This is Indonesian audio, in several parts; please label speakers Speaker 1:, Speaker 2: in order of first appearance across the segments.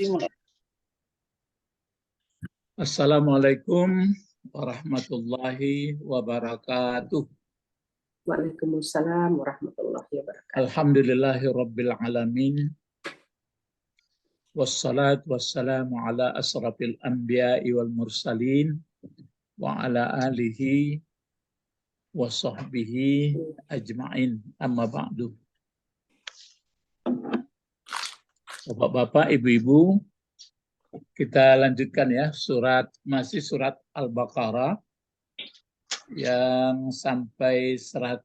Speaker 1: Dimulai.
Speaker 2: Assalamualaikum warahmatullahi wabarakatuh.
Speaker 3: Waalaikumsalam warahmatullahi wabarakatuh.
Speaker 2: Alhamdulillahi rabbil alamin. Wassalatu wassalamu ala asrafil anbiya'i wal mursalin wa ala alihi wa sahbihi ajma'in. Amma ba'du. Bapak-bapak, ibu-ibu, kita lanjutkan ya, masih surat Al-Baqarah yang sampai 113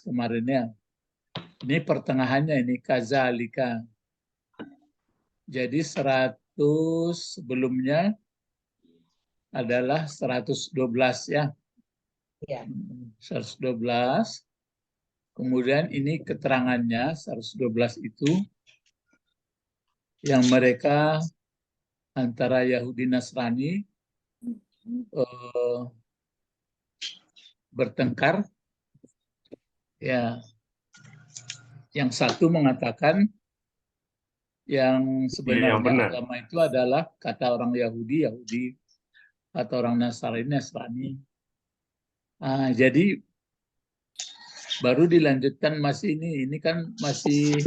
Speaker 2: kemarin ya. Ini pertengahannya ini kazalika. Jadi 100 sebelumnya adalah 112 ya.
Speaker 3: Ya.
Speaker 2: 112. Kemudian ini keterangannya 112 itu yang mereka antara Yahudi Nasrani bertengkar ya. Yang satu mengatakan yang sebenarnya agama itu adalah kata orang Yahudi, kata orang Nasrani. Jadi baru dilanjutkan masih ini kan masih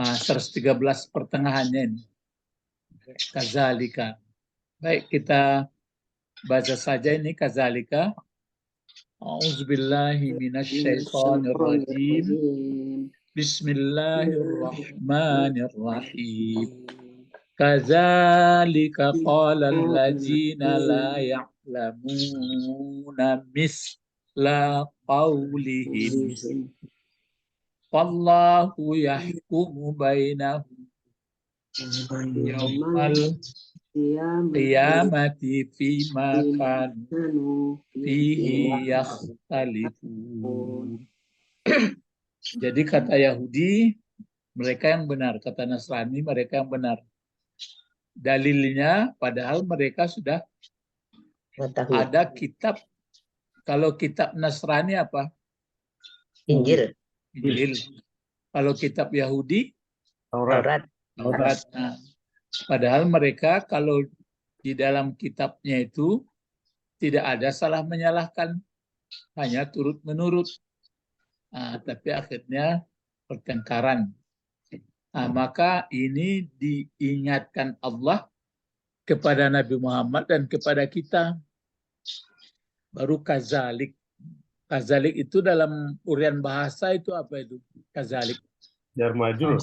Speaker 2: 113 pertengahannya ini. Kazalika. Baik, kita baca saja ini kazalika. A'udzubillahi minasyaitonirrajim. Bismillahirrahmanirrahim. Kazalika qala allazina la ya'lamuna misla qawlihim. Wallahu yahkumu bainahum yaumal qiyamati fima kanu fihi yakhtalifun. Jadi kata Yahudi mereka yang benar, kata Nasrani mereka yang benar. Dalilnya padahal mereka sudah ada kitab. Kalau kitab Nasrani apa?
Speaker 3: Injil.
Speaker 2: Kalau kitab Yahudi
Speaker 3: Taurat.
Speaker 2: Nah, padahal mereka kalau di dalam kitabnya itu tidak ada salah menyalahkan, hanya turut menurut. Tapi akhirnya pertengkaran. Maka ini diingatkan Allah kepada Nabi Muhammad dan kepada kita. Baru kazalik. Kazalik itu dalam urian bahasa itu apa itu? Kazalik.
Speaker 4: Jar majrur.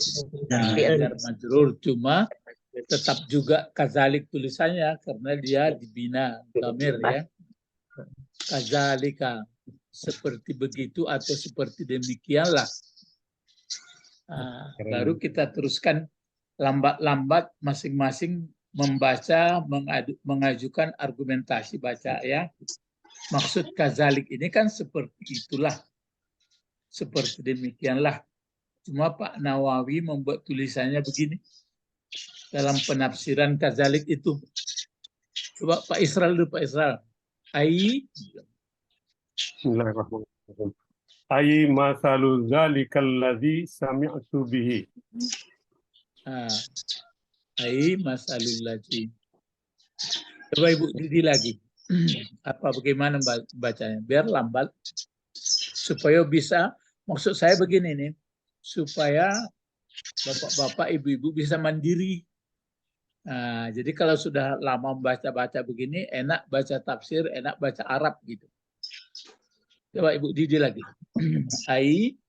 Speaker 2: Jar majrur. Cuma tetap juga kazalik tulisannya karena dia dibina dhamir ya. Kazalika. Seperti begitu atau seperti demikianlah. Baru kita teruskan lambat-lambat masing-masing membaca, mengajukan argumentasi baca ya. Maksud kazalik ini kan seperti itulah. Seperti demikianlah. Cuma Pak Nawawi membuat tulisannya begini. Dalam penafsiran kazalik itu. Coba Pak Israel dulu, Pak Israel.
Speaker 4: Bismillahirrahmanirrahim. Ai masalu zalikal ladzi sami'tu bihi.
Speaker 2: Ai masalul ladzi. Coba Ibu Didi lagi. Bagaimana bacanya? Biar lambat supaya bisa. Maksud saya begini nih, supaya bapak-bapak, ibu-ibu bisa mandiri. Jadi kalau sudah lama baca-baca begini, enak baca tafsir, enak baca Arab gitu. Coba Ibu Didi lagi. Ai.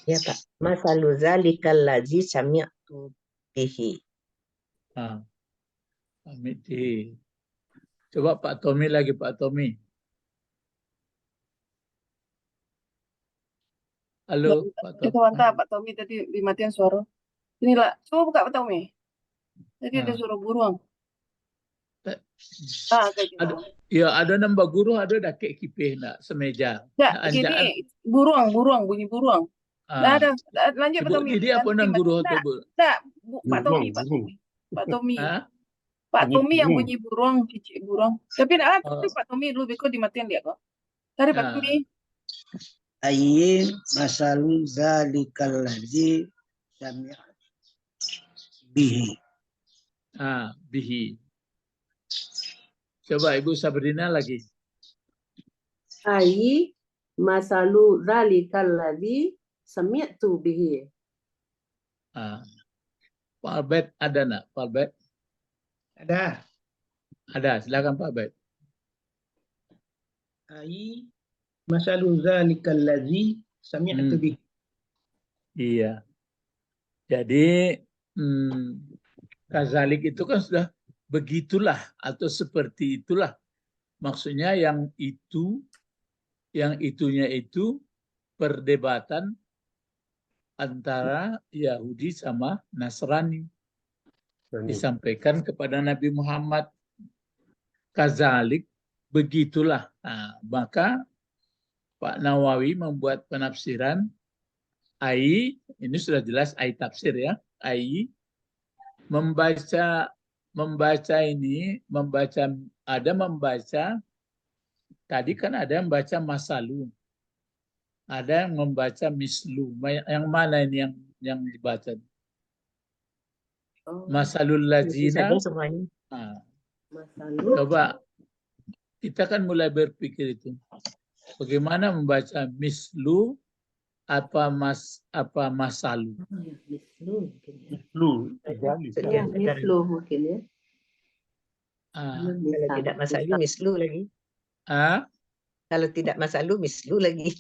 Speaker 3: Ya Pak. Masalu zalikal ladzi sami'tu bihi.
Speaker 2: Coba Pak Tommy lagi, Pak Tommy. Halo, Pak Tommy.
Speaker 1: Itu mantap, Pak Tommy tadi dimatiin suara. Inilah, coba buka Pak Tommy. Tadi ada suara burung.
Speaker 2: Ada nambah guru, ada dakek kipih nak semeja.
Speaker 1: Gini, bunyi burung. Ada, lanjut Pak Tommy.
Speaker 2: Jadi apa nang guru itu, Bu?
Speaker 1: Pak Tommy. Pak Tommy yang bunyi burung, cicik burung. Tapi Pak Tommy dulu beko dimatiin dia kok. Tadi Pak Tommy.
Speaker 5: Ayy masalu zalikal ladzi sami'a bihi.
Speaker 2: Bihi. Coba Ibu Sabrina lagi.
Speaker 6: Ai masalu dzalikal ladzi sami'tu bihi.
Speaker 2: Pak Albert ada nak? Pak Albert
Speaker 5: Ada.
Speaker 2: ada. Silakan Pak Albert.
Speaker 5: Ayy masalu zalikal ladzi sami'tu
Speaker 2: Hmm.
Speaker 5: bihi.
Speaker 2: Iya. Jadi kazalik itu kan sudah begitulah atau seperti itulah. Maksudnya yang itunya itu perdebatan antara Yahudi sama Nasrani. Disampaikan kepada Nabi Muhammad. Kazalik, begitulah. Maka Pak Nawawi membuat penafsiran ai, ini sudah jelas ai tafsir ya. Ai membaca tadi kan ada yang membaca masalu. Ada yang membaca mislu. Yang mana ini yang dibaca? Masalul
Speaker 3: Isi
Speaker 2: ladzina.
Speaker 3: saja semuanya.
Speaker 6: Masalu.
Speaker 2: Coba kita kan mulai berpikir itu. Bagaimana membaca mislu apa masalu?
Speaker 6: Mislu mungkin ya.
Speaker 4: Lu, zalik.
Speaker 3: Maksudnya,
Speaker 6: Mislu mungkin ya.
Speaker 3: kalau tidak masalu mislu lagi. Kalau tidak masalu mislu lagi.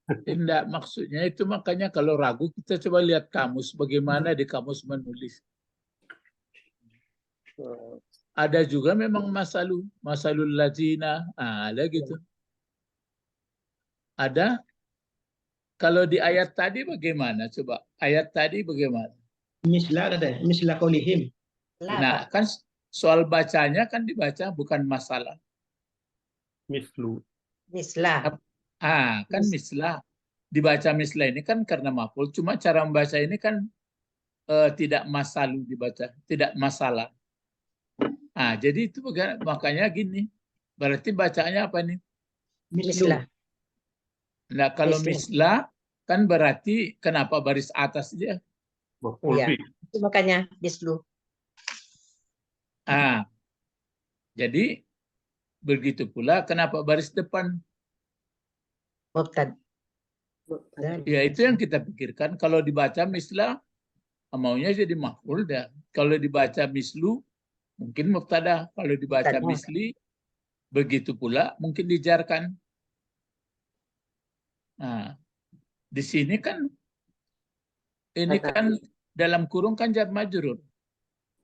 Speaker 2: Tidak, maksudnya itu makanya kalau ragu kita coba lihat kamus, bagaimana di kamus menulis. Ada juga memang masalul ladzina, ada gitu. Ada. Kalau di ayat tadi bagaimana? Coba ayat tadi bagaimana?
Speaker 5: Misla ada, misla qaulihim.
Speaker 2: Nah, kan soal bacanya kan dibaca bukan masalah.
Speaker 4: Mislu.
Speaker 3: Mislah.
Speaker 2: Kan mislah. Dibaca mislah ini kan karena maf'ul, cuma cara membaca ini kan tidak masalu dibaca, tidak masalah. Jadi itu makanya gini. Berarti bacanya apa nih?
Speaker 3: Mislah.
Speaker 2: Nah, kalau mislah kan berarti kenapa baris atas dia?
Speaker 4: Maf'ul
Speaker 3: Iya.
Speaker 4: bih.
Speaker 3: Itu makanya mislu.
Speaker 2: Jadi begitu pula kenapa baris depan?
Speaker 3: Mubtad.
Speaker 2: Ya itu yang kita pikirkan. Kalau dibaca mislah maunya jadi maf'ul dah. Kalau dibaca mislu mungkin mubtada. Kalau dibaca
Speaker 3: Mubtada.
Speaker 2: misli begitu pula mungkin dijarkan. Di sini kan ini kan dalam kurung kan jar majrur.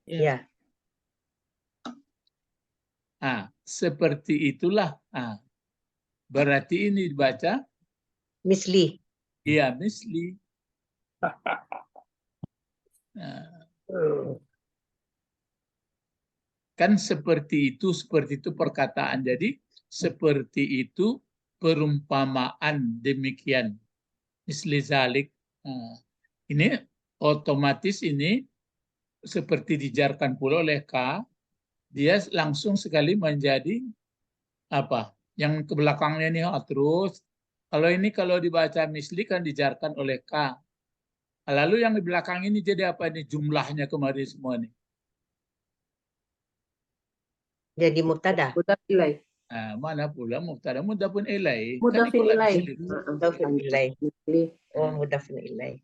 Speaker 3: Iya.
Speaker 2: Seperti itulah. Berarti ini dibaca
Speaker 3: Misli.
Speaker 2: iya misli. Kan seperti itu perkataan. Jadi seperti itu perumpamaan demikian. Misli zalik. Ini otomatis ini seperti dijarkan pula oleh K. Dia langsung sekali menjadi apa? Yang ke belakangnya ini terus. Kalau ini kalau dibaca misli kan dijarkan oleh K. Lalu yang di belakang ini jadi apa nih jumlahnya kemarin semua nih?
Speaker 3: Jadi mubtada.
Speaker 6: Mudhaf ilaih.
Speaker 2: Mana pula mubtada mudhafun ilaih.
Speaker 6: Mudhafin ilaih.
Speaker 3: Mudhafun ilaih.
Speaker 6: Misli.
Speaker 3: Oh, mudhafun ilaih.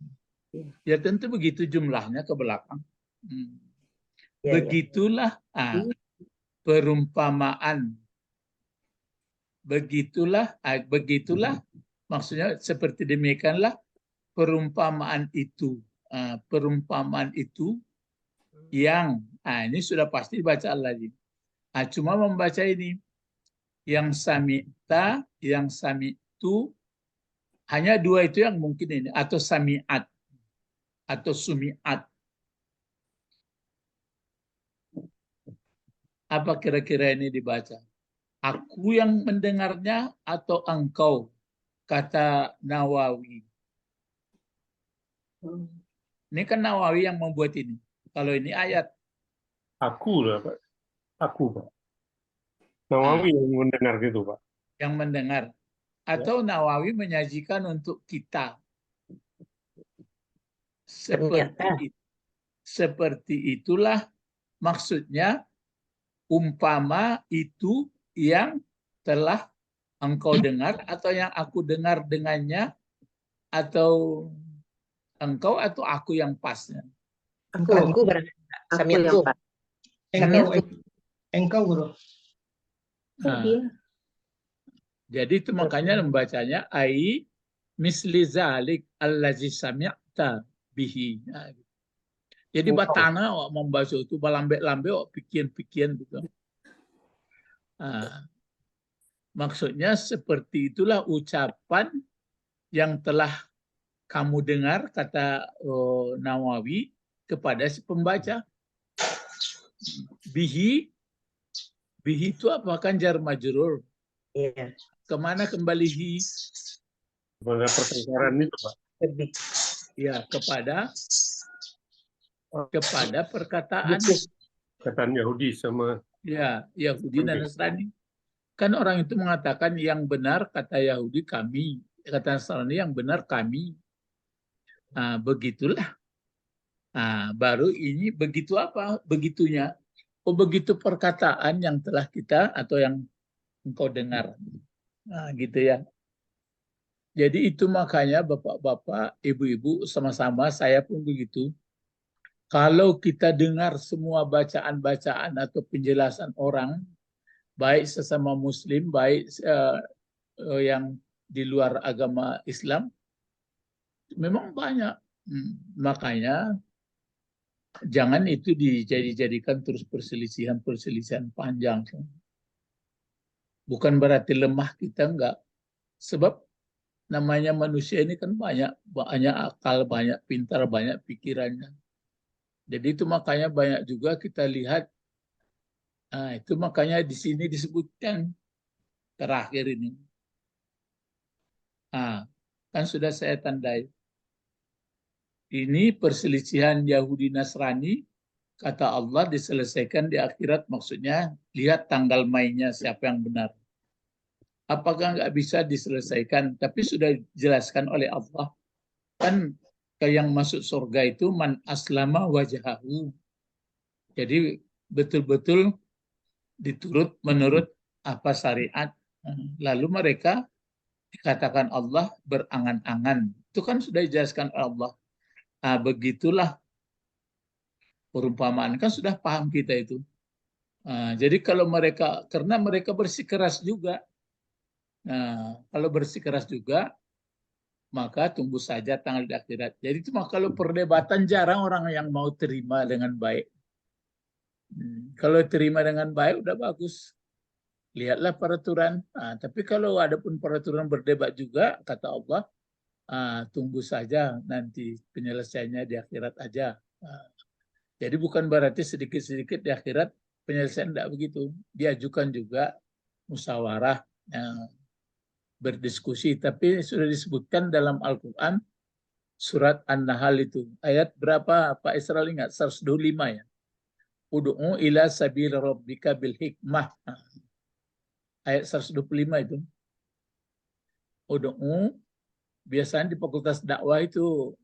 Speaker 2: Ya tentu begitu jumlahnya ke belakang.
Speaker 3: Ya,
Speaker 2: Begitulah perumpamaan. Begitulah maksudnya seperti demikianlah perumpamaan itu. Perumpamaan itu yang ini sudah pasti baca lagi. Cuma membaca ini yang sami'ta, yang sami'tu, hanya dua itu yang mungkin ini atau sami'at atau sumi'at. Apa kira-kira ini dibaca? Aku yang mendengarnya atau engkau? Kata Nawawi. Ini kan Nawawi yang membuat ini. Kalau ini ayat.
Speaker 4: Aku lah, Pak. Aku, Pak. Nawawi yang mendengar gitu, Pak.
Speaker 2: Yang mendengar. Atau Nawawi menyajikan untuk kita.
Speaker 3: Ternyata.
Speaker 2: Seperti itulah maksudnya umpama itu yang telah engkau dengar atau yang aku dengar dengannya atau engkau atau aku yang pasnya.
Speaker 3: Aku barangkali.
Speaker 6: Aku
Speaker 3: Sami'tu.
Speaker 6: yang pas.
Speaker 5: Engkau guru.
Speaker 6: Oh,
Speaker 2: Nah,
Speaker 6: dia.
Speaker 2: jadi itu makanya membacanya ai misli zalik allazi sami'ta bihi. Nah, jadi batana membaca itu balambe-lambe pikian-pikian gitu. Nah, maksudnya seperti itulah ucapan yang telah kamu dengar, kata Nawawi kepada si pembaca. Bihi itu apa? Kan jar majrur.
Speaker 3: Iya.
Speaker 2: Kemana kembali hi?
Speaker 4: Pada pertengkaran itu, Pak.
Speaker 3: Lebih.
Speaker 2: Ya, kepada perkataan.
Speaker 4: Kataan Yahudi sama
Speaker 2: Ya, Yahudi dan Nasrani. Kan orang itu mengatakan yang benar kata Yahudi kami, kata Nasrani yang benar kami. Nah, begitulah. Nah, baru ini begitu apa? Begitunya. Oh, begitu perkataan yang telah kita atau yang engkau dengar. Nah, gitu ya. Jadi itu makanya bapak-bapak, ibu-ibu sama-sama saya pun begitu. Kalau kita dengar semua bacaan-bacaan atau penjelasan orang, baik sesama muslim, baik yang di luar agama Islam, memang banyak. Makanya jangan itu dijadikan terus perselisihan panjang. Bukan berarti lemah kita, enggak. Sebab namanya manusia ini kan banyak akal, banyak pintar, banyak pikirannya. Jadi itu makanya banyak juga kita lihat. Nah, itu makanya di sini disebutkan terakhir ini. Nah, kan sudah saya tandai. Ini perselisihan Yahudi Nasrani, kata Allah diselesaikan di akhirat, maksudnya lihat tanggal mainnya siapa yang benar. Apakah nggak bisa diselesaikan? Tapi sudah dijelaskan oleh Allah. Kan yang masuk surga itu man aslama wajahahu. Jadi betul-betul diturut menurut apa syariat. Lalu mereka dikatakan Allah berangan-angan. Itu kan sudah dijelaskan oleh Allah. Nah, begitulah perumpamaan. Kan sudah paham kita itu. Nah, jadi kalau mereka, karena mereka bersikeras juga. Nah, kalau bersikeras juga, maka tunggu saja tanggal di akhirat. Jadi itu kalau perdebatan jarang orang yang mau terima dengan baik. Kalau terima dengan baik udah bagus. Lihatlah peraturan. Nah, tapi kalau ada pun peraturan berdebat juga, kata Allah, tunggu saja nanti penyelesaiannya di akhirat aja. Jadi bukan berarti sedikit-sedikit di akhirat penyelesaian tidak begitu. Diajukan juga musyawarah, berdiskusi. Tapi sudah disebutkan dalam Al-Quran, surat An-Nahl itu. Ayat berapa Pak Israel ingat? 125 ya. Udu'u ila sabil rabbika bil hikmah. Ayat 125 itu. Udu'u, biasanya di fakultas dakwah itu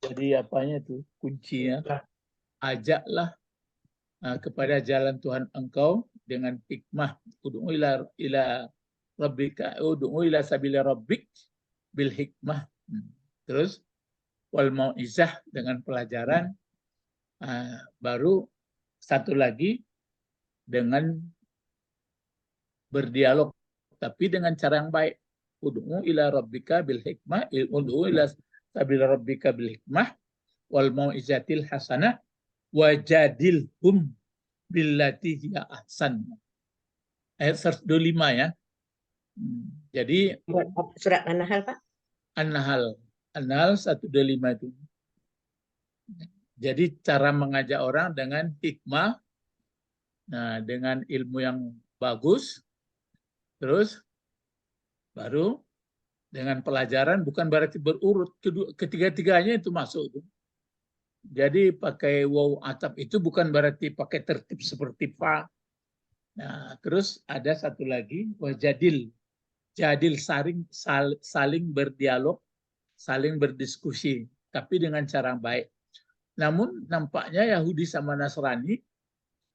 Speaker 2: jadi apanya itu kuncinya. Ajaklah kepada jalan Tuhan engkau dengan hikmah. Udu'u ila rabbika, udu'u ila sabil rabbik bil hikmah. Terus wal mau'izah dengan pelajaran. Baru satu lagi dengan berdialog, tapi dengan cara yang baik. Ud'u ila rabbika bil hikmah, ud'u ila sabil rabbika bil hikmah wal mau'izatil hasanah wajadilhum billati hiya ahsan. Ayat 125 ya. Jadi
Speaker 3: Surat An-Nahl, Pak?
Speaker 2: An-Nahl 125 itu. Jadi cara mengajak orang dengan hikmah, nah dengan ilmu yang bagus, terus baru dengan pelajaran, bukan berarti berurut, ketiga-tiganya itu masuk. Jadi pakai waw atap itu bukan berarti pakai tertib seperti fa. Nah, terus ada satu lagi wajadil. jadil, saling berdialog, saling berdiskusi, tapi dengan cara baik. Namun nampaknya Yahudi sama Nasrani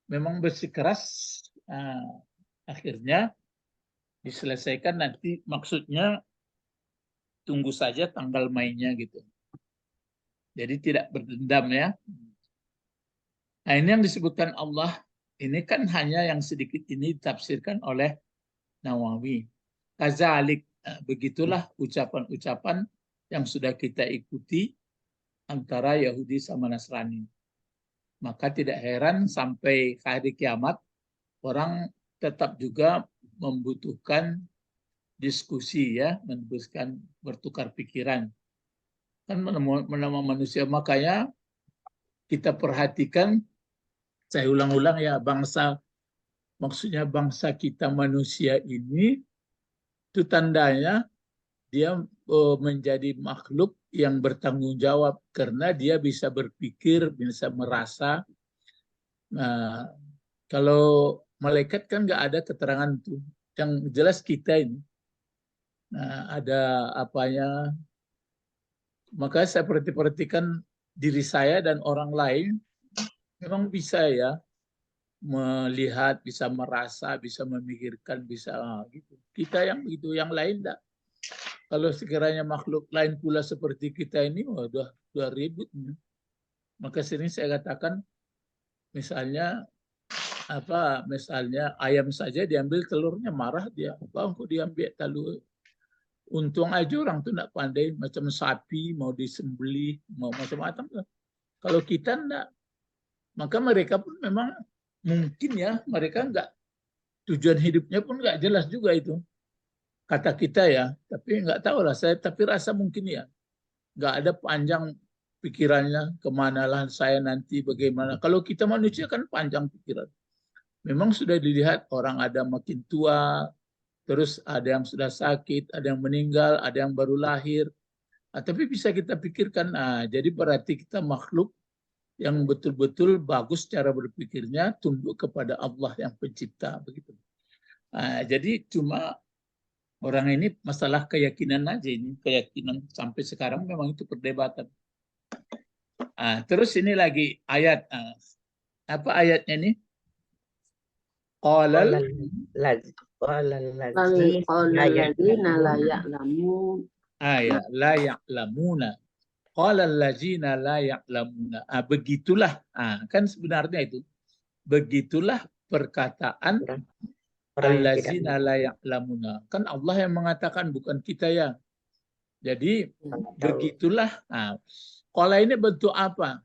Speaker 2: memang bersikeras, akhirnya diselesaikan nanti, maksudnya tunggu saja tanggal mainnya gitu. Jadi tidak berdendam ya. Nah ini yang disebutkan Allah, ini kan hanya yang sedikit ini ditafsirkan oleh Nawawi. Kazalik, begitulah ucapan-ucapan yang sudah kita ikuti antara Yahudi sama Nasrani. Maka tidak heran sampai hari kiamat orang tetap juga membutuhkan diskusi ya, membutuhkan bertukar pikiran. Kan menama manusia, makanya kita perhatikan, saya ulang-ulang ya, maksudnya bangsa kita manusia ini itu tandanya dia menjadi makhluk yang bertanggung jawab karena dia bisa berpikir, bisa merasa. Nah, kalau malaikat kan nggak ada keterangan itu. Yang jelas kita ini, nah, ada apanya. Maka saya perhatikan diri saya dan orang lain memang bisa ya melihat, bisa merasa, bisa memikirkan, bisa gitu. Kita yang begitu, yang lain enggak. Kalau sekiranya makhluk lain pula seperti kita ini, udah ribut. Maka sering saya katakan, misalnya ayam saja diambil telurnya marah dia. Bang, kok diambil telur? Untung aja orang tuh enggak pandai, macam sapi mau disembelih, mau macam-macam. Kalau kita enggak, maka mereka pun memang mungkin ya, mereka enggak, tujuan hidupnya pun enggak jelas juga itu. Kata kita ya, tapi nggak tahu lah saya, tapi rasa mungkin ya nggak ada panjang pikirannya kemanalah saya nanti bagaimana. Kalau kita manusia kan panjang pikiran. Memang sudah dilihat orang ada makin tua, terus ada yang sudah sakit, ada yang meninggal, ada yang baru lahir. Tapi bisa kita pikirkan, jadi berarti kita makhluk yang betul-betul bagus cara berpikirnya, tunduk kepada Allah yang pencipta begitu. Jadi cuma orang ini masalah keyakinan aja, ini keyakinan sampai sekarang memang itu perdebatan. Terus ini lagi ayat, apa ayatnya ini? Qala
Speaker 6: alladzina la ya'lamun.
Speaker 2: La ya'lamuna. Qala alladzina la ya'lamuna. Begitulah, kan sebenarnya itu. Begitulah perkataan alladzina la ya'lamuna. Kan Allah yang mengatakan, bukan kita ya. Jadi begitulah. Qala ini bentuk apa?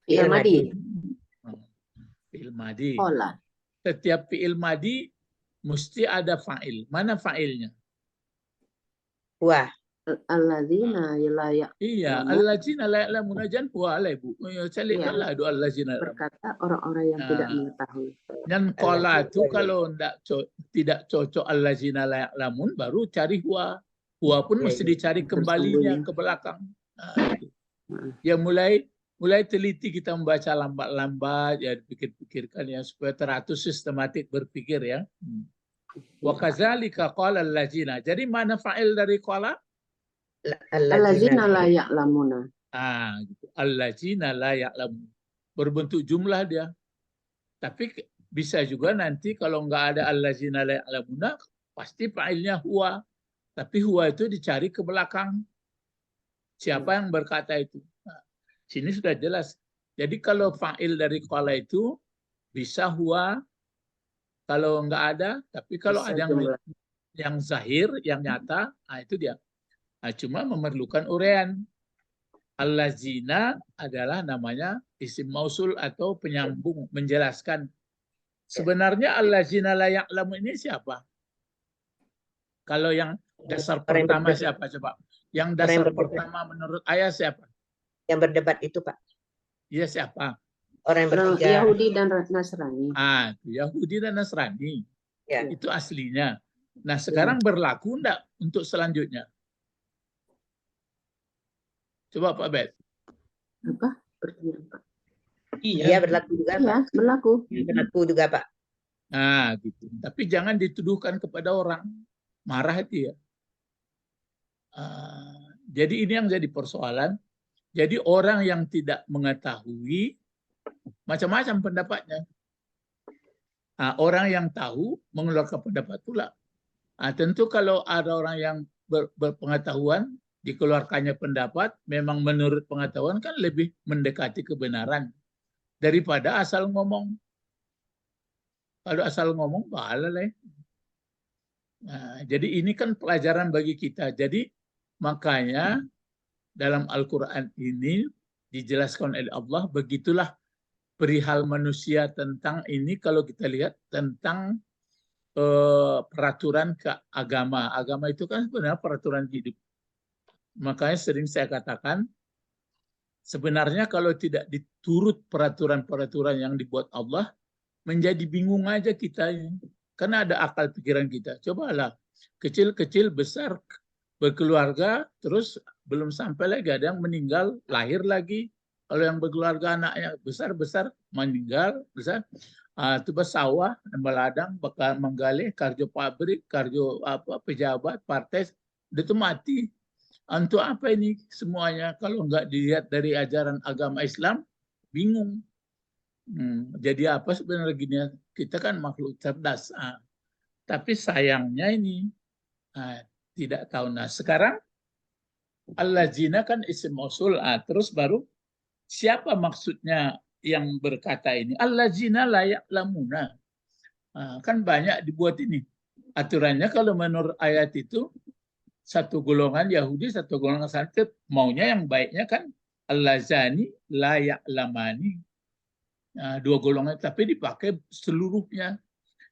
Speaker 6: Fi'il madi.
Speaker 2: Fi'il madi.
Speaker 6: Qala.
Speaker 2: Setiap fi'il madi mesti ada fa'il. Mana fa'ilnya?
Speaker 3: Wah.
Speaker 6: Alladzina la ya'lamun.
Speaker 2: Iya, alladzina la ya'lamuna, jangan puala Ibu. Calikanlah doa alladzina.
Speaker 6: Berkata orang-orang yang tidak mengetahui.
Speaker 2: Dan qala itu kalau tidak cocok alladzina la ya'lamun, baru cari huwa. Huwa pun mesti dicari kembalinya ke belakang. Ya mulai teliti kita membaca lambat-lambat, ya dipikir-pikirkan ya supaya teratur sistematik berpikir ya. Wa kadzalika qala alladzina. Jadi mana fa'il dari qala?
Speaker 6: Alladzina la ya'lamuna.
Speaker 2: Gitu. Alladzina la ya'lamun. Berbentuk jumlah dia. Tapi bisa juga nanti kalau nggak ada alladzina la ya'lamuna, pasti fa'ilnya huwa. Tapi huwa itu dicari ke belakang. Siapa yang berkata itu? Sini sudah jelas. Jadi kalau fa'il dari qala itu bisa huwa, kalau nggak ada, tapi kalau
Speaker 6: Bisa
Speaker 2: ada yang zahir, yang nyata, itu dia. Cuma memerlukan urean. Allazina adalah namanya isim mausul atau penyambung, menjelaskan. Sebenarnya allazina la ya'lamu ini siapa? Kalau yang dasar pertama siapa coba? Yang dasar pertama menurut ayat siapa?
Speaker 3: Yang berdebat itu, Pak.
Speaker 2: Iya siapa?
Speaker 3: Orang yang bertiga.
Speaker 6: Yahudi dan Nasrani.
Speaker 2: Itu Yahudi dan Nasrani.
Speaker 3: Ya.
Speaker 2: Itu aslinya. Nah sekarang berlaku enggak untuk selanjutnya? Coba Pak Bet.
Speaker 6: Apa? Bertanya, Pak.
Speaker 3: Iya, berlaku juga, Pak.
Speaker 6: Iya, berlaku.
Speaker 3: Berlaku juga, Pak.
Speaker 2: Gitu. Tapi jangan dituduhkan kepada orang. marah dia. Jadi ini yang jadi persoalan. Jadi orang yang tidak mengetahui macam-macam pendapatnya. Orang yang tahu mengeluarkan pendapat pula. Tentu kalau ada orang yang berpengetahuan dikeluarkannya pendapat, memang menurut pengetahuan kan lebih mendekati kebenaran daripada asal ngomong. Kalau asal ngomong bahala lah. Jadi ini kan pelajaran bagi kita. Jadi makanya dalam Al-Quran ini dijelaskan oleh Allah, begitulah perihal manusia tentang ini. Kalau kita lihat tentang peraturan ke agama. Agama itu kan sebenarnya peraturan hidup. Makanya sering saya katakan, sebenarnya kalau tidak diturut peraturan-peraturan yang dibuat Allah, menjadi bingung aja kita ini. Karena ada akal pikiran kita. Cobalah, kecil-kecil, besar, berkeluarga, terus belum sampai lagi ada yang meninggal, lahir lagi. Kalau yang berkeluarga anaknya besar-besar, meninggal, besar. Itu sawah, meladang, bakal menggali, karjo pabrik, karjo pejabat, partai, itu mati. Untuk apa ini semuanya? Kalau nggak dilihat dari ajaran agama Islam, bingung. Jadi apa sebenarnya gini? Kita kan makhluk cerdas. Tapi sayangnya ini tidak tahu. Nah sekarang allazina kan isim mausul. Terus baru siapa maksudnya yang berkata ini? Allazina la ya'lamuna. Kan banyak dibuat ini. Aturannya kalau menurut ayat itu, satu golongan Yahudi, satu golongan Nasrani, maunya yang baiknya kan allazani la ya'lamani. Dua golongan, tapi dipakai seluruhnya.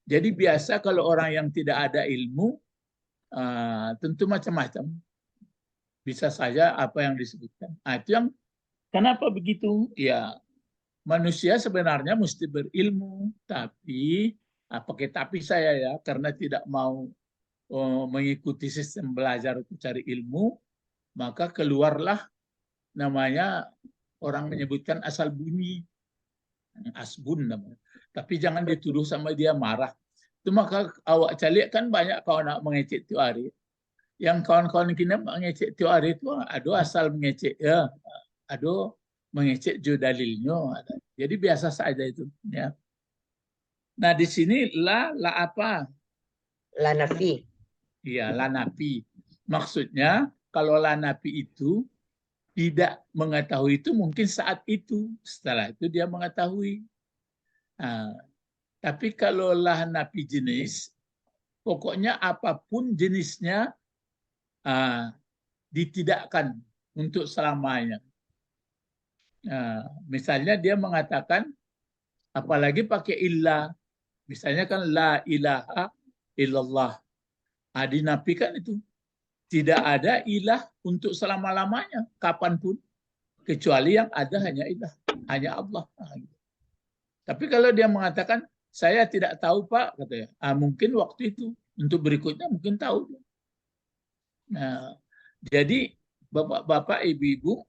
Speaker 2: Jadi biasa kalau orang yang tidak ada ilmu, tentu macam-macam. Bisa saja apa yang disebutkan. Itu yang kenapa begitu? Ya, manusia sebenarnya mesti berilmu, tapi pakai tapi saya ya, karena tidak mau mengikuti sistem belajar untuk cari ilmu, maka keluarlah namanya orang menyebutkan asal bunyi, asbun namanya. Tapi jangan dituduh sama dia marah. Itu maka awak calik kan banyak kawan nak mengecek teori. Yang kawan-kawan kita mengecek teori itu ada asal mengecek ya, ada mengecek dalilnya. Jadi biasa saja itu. Ya. Nah di sini la apa?
Speaker 3: La nafi.
Speaker 2: Iya, la nafi. Maksudnya kalau la nafi itu tidak mengetahui itu mungkin saat itu, setelah itu dia mengetahui. Tapi kalau la nafi jenis, pokoknya apapun jenisnya ditidakkan untuk selamanya. Misalnya dia mengatakan, apalagi pakai illa, misalnya kan la ilaha illallah. Dinafikan itu. Tidak ada ilah untuk selama-lamanya, kapanpun. Kecuali yang ada hanya ilah, hanya Allah. Tapi kalau dia mengatakan, saya tidak tahu Pak, katanya. Mungkin waktu itu, untuk berikutnya mungkin tahu. Nah, jadi Bapak-bapak, Ibu-ibu,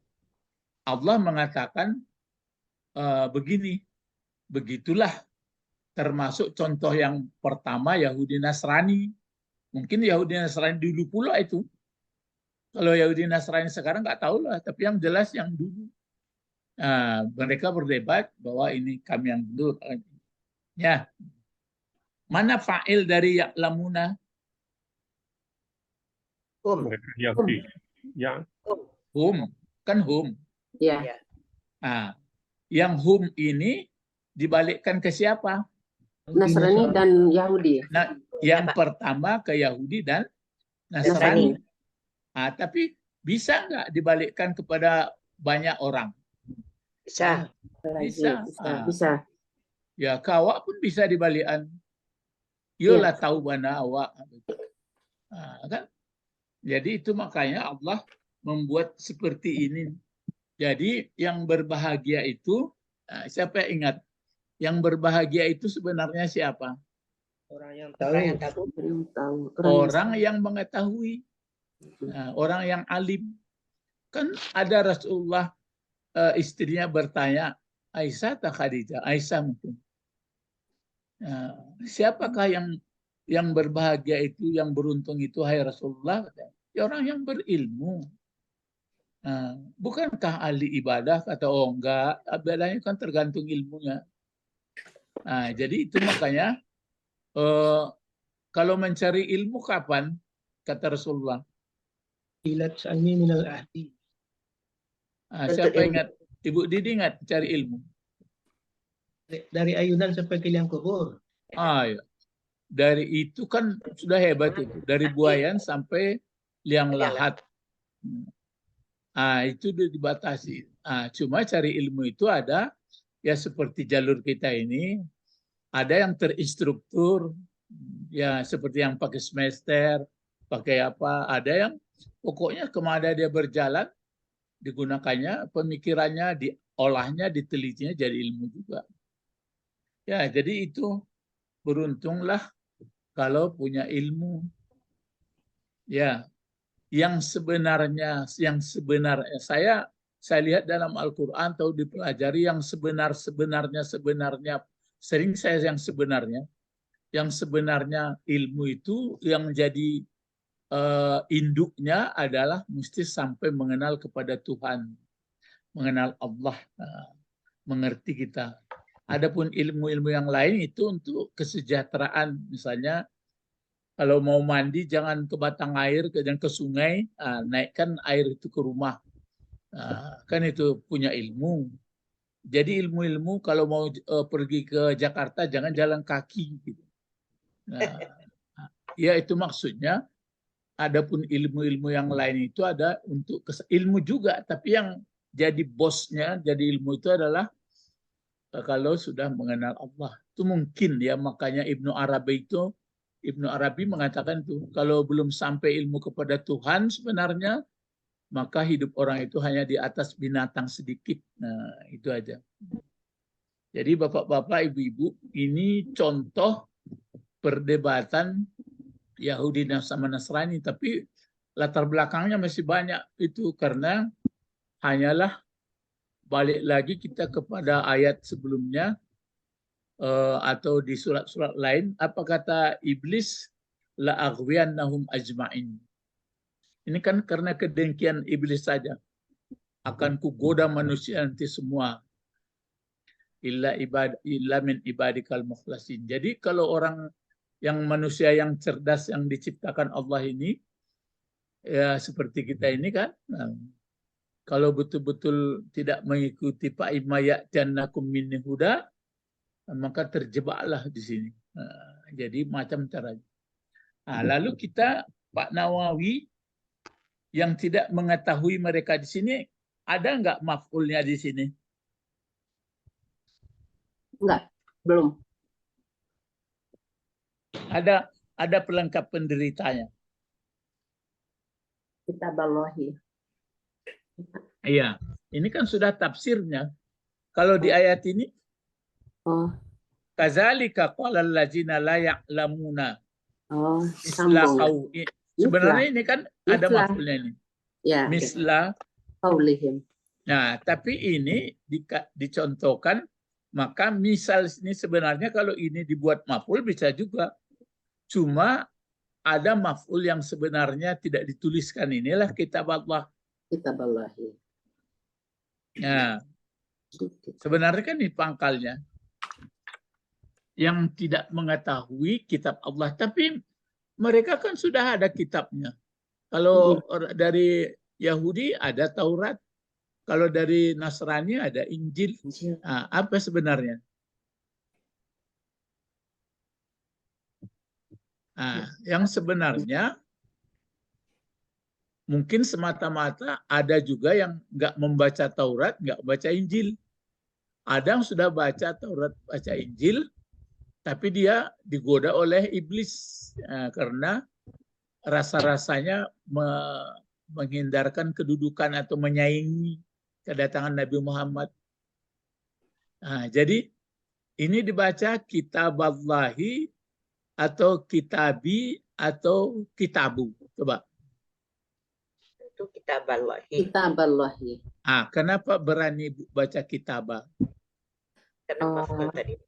Speaker 2: Allah mengatakan begini, begitulah termasuk contoh yang pertama Yahudi Nasrani. Mungkin Yahudi Nasrani dulu pula itu. Kalau Yahudi Nasrani sekarang nggak tahu lah, tapi yang jelas yang dulu. Mereka berdebat bahwa ini kami yang dulu. Ya, mana fa'il dari ya'lamuna?
Speaker 4: Mereka Yahudi. Ya.
Speaker 2: Hum, kan hum.
Speaker 6: Ya.
Speaker 2: Yang hum ini dibalikkan ke siapa?
Speaker 6: Nasrani dan Yahudi.
Speaker 2: Nah, yang pertama ke Yahudi dan Nasrani. Tapi bisa nggak dibalikkan kepada banyak orang?
Speaker 3: Bisa.
Speaker 6: Bisa.
Speaker 2: Ya, ke awak pun bisa dibalikkan. Yolah tahu mana awak. Kan? Jadi itu makanya Allah membuat seperti ini. Jadi yang berbahagia itu, siapa yang ingat? Yang berbahagia itu sebenarnya siapa?
Speaker 5: Orang yang
Speaker 6: Tahu.
Speaker 2: Orang yang mengetahui. Orang yang alim. Kan ada Rasulullah, istrinya bertanya, Aisyah atau Khadijah? Aisyah mungkin. Siapakah yang berbahagia itu, yang beruntung itu, hai Rasulullah, ya orang yang berilmu. Nah, bukankah ahli ibadah? Kata, oh enggak, ibadahnya kan tergantung ilmunya. Nah, jadi itu makanya kalau mencari ilmu kapan? Kata Rasulullah.
Speaker 5: Ilat sami minal ahdi.
Speaker 2: Siapa ingat? Ibu Didi ingat cari ilmu?
Speaker 5: Dari ayunan sampai ke liang kubur.
Speaker 2: Ya. Dari itu kan sudah hebat itu. Dari Buayan sampai liang lahat. Itu dibatasi. Cuma cari ilmu itu ada, ya seperti jalur kita ini, ada yang terinstruktur, ya seperti yang pakai semester, pakai apa, ada yang pokoknya kemana dia berjalan, digunakannya, pemikirannya, diolahnya, ditelitinya jadi ilmu juga. Ya, jadi itu beruntunglah kalau punya ilmu. Ya, yang sebenarnya saya lihat dalam Al-Quran atau dipelajari yang sebenarnya sering saya yang sebenarnya ilmu itu yang jadi induknya adalah mesti sampai mengenal kepada Tuhan, mengenal Allah, mengerti kita. Adapun ilmu-ilmu yang lain itu untuk kesejahteraan, misalnya kalau mau mandi jangan ke batang air, jangan ke sungai, naikkan air itu ke rumah, kan itu punya ilmu. Jadi ilmu-ilmu kalau mau pergi ke Jakarta jangan jalan kaki, gitu. Ya itu maksudnya. Adapun ilmu-ilmu yang lain itu ada untuk ilmu juga, tapi yang jadi bosnya, jadi ilmu itu adalah kalau sudah mengenal Allah. Itu mungkin ya, makanya Ibnu Arabi mengatakan itu, kalau belum sampai ilmu kepada Tuhan sebenarnya, maka hidup orang itu hanya di atas binatang sedikit. Nah, itu aja. Jadi bapak-bapak, ibu-ibu, ini contoh perdebatan Yahudi sama Nasrani, tapi latar belakangnya masih banyak itu, karena hanyalah balik lagi kita kepada ayat sebelumnya atau di surat-surat lain, apa kata iblis, la aghwiyannahum ajma'in. Ini kan karena kedengkian iblis saja, akan kugoda manusia nanti semua, illa min ibadikal mukhlasin. Jadi kalau orang yang manusia yang cerdas yang diciptakan Allah ini, ya seperti kita ini kan, kalau betul-betul tidak mengikuti fa'imma jannakum minni huda, maka terjebaklah di sini. Jadi macam caranya. Lalu kita, Pak Nawawi, yang tidak mengetahui mereka di sini, ada nggak maf'ulnya di sini?
Speaker 6: Enggak, belum.
Speaker 2: Ada pelengkap penderitanya.
Speaker 6: Kitaballahi.
Speaker 2: Iya, ini kan sudah tafsirnya. Kalau di ayat ini, kazalika qala allazina la ya'lamuna misla
Speaker 6: Sambung.
Speaker 2: sebenarnya ini kan ada
Speaker 6: Misla.
Speaker 2: maf'ulnya ini.
Speaker 6: Ya.
Speaker 2: Misla.
Speaker 6: Qaulihim.
Speaker 2: Nah, tapi ini dicontohkan, maka misal ini sebenarnya kalau ini dibuat maf'ul bisa juga. Cuma ada maf'ul yang sebenarnya tidak dituliskan, inilah kitab Allah.
Speaker 6: Kitaballahi.
Speaker 2: Nah, sebenarnya kan ini pangkalnya. Yang tidak mengetahui kitab Allah, tapi mereka kan sudah ada kitabnya. Kalau dari Yahudi ada Taurat, kalau dari Nasrani ada Injil. Nah, apa sebenarnya? Yang sebenarnya mungkin semata-mata ada juga yang nggak membaca Taurat, nggak baca Injil. Ada yang sudah baca Taurat, baca Injil, tapi dia digoda oleh iblis karena rasa-rasanya menghindarkan kedudukan atau menyaingi kedatangan Nabi Muhammad. Jadi ini dibaca kitaballahi atau kitabi atau kitabu. Coba.
Speaker 3: Itu kitaballahi.
Speaker 6: Kitaballahi.
Speaker 2: Kenapa berani baca kitabah?
Speaker 3: Karena maf'ul tadi.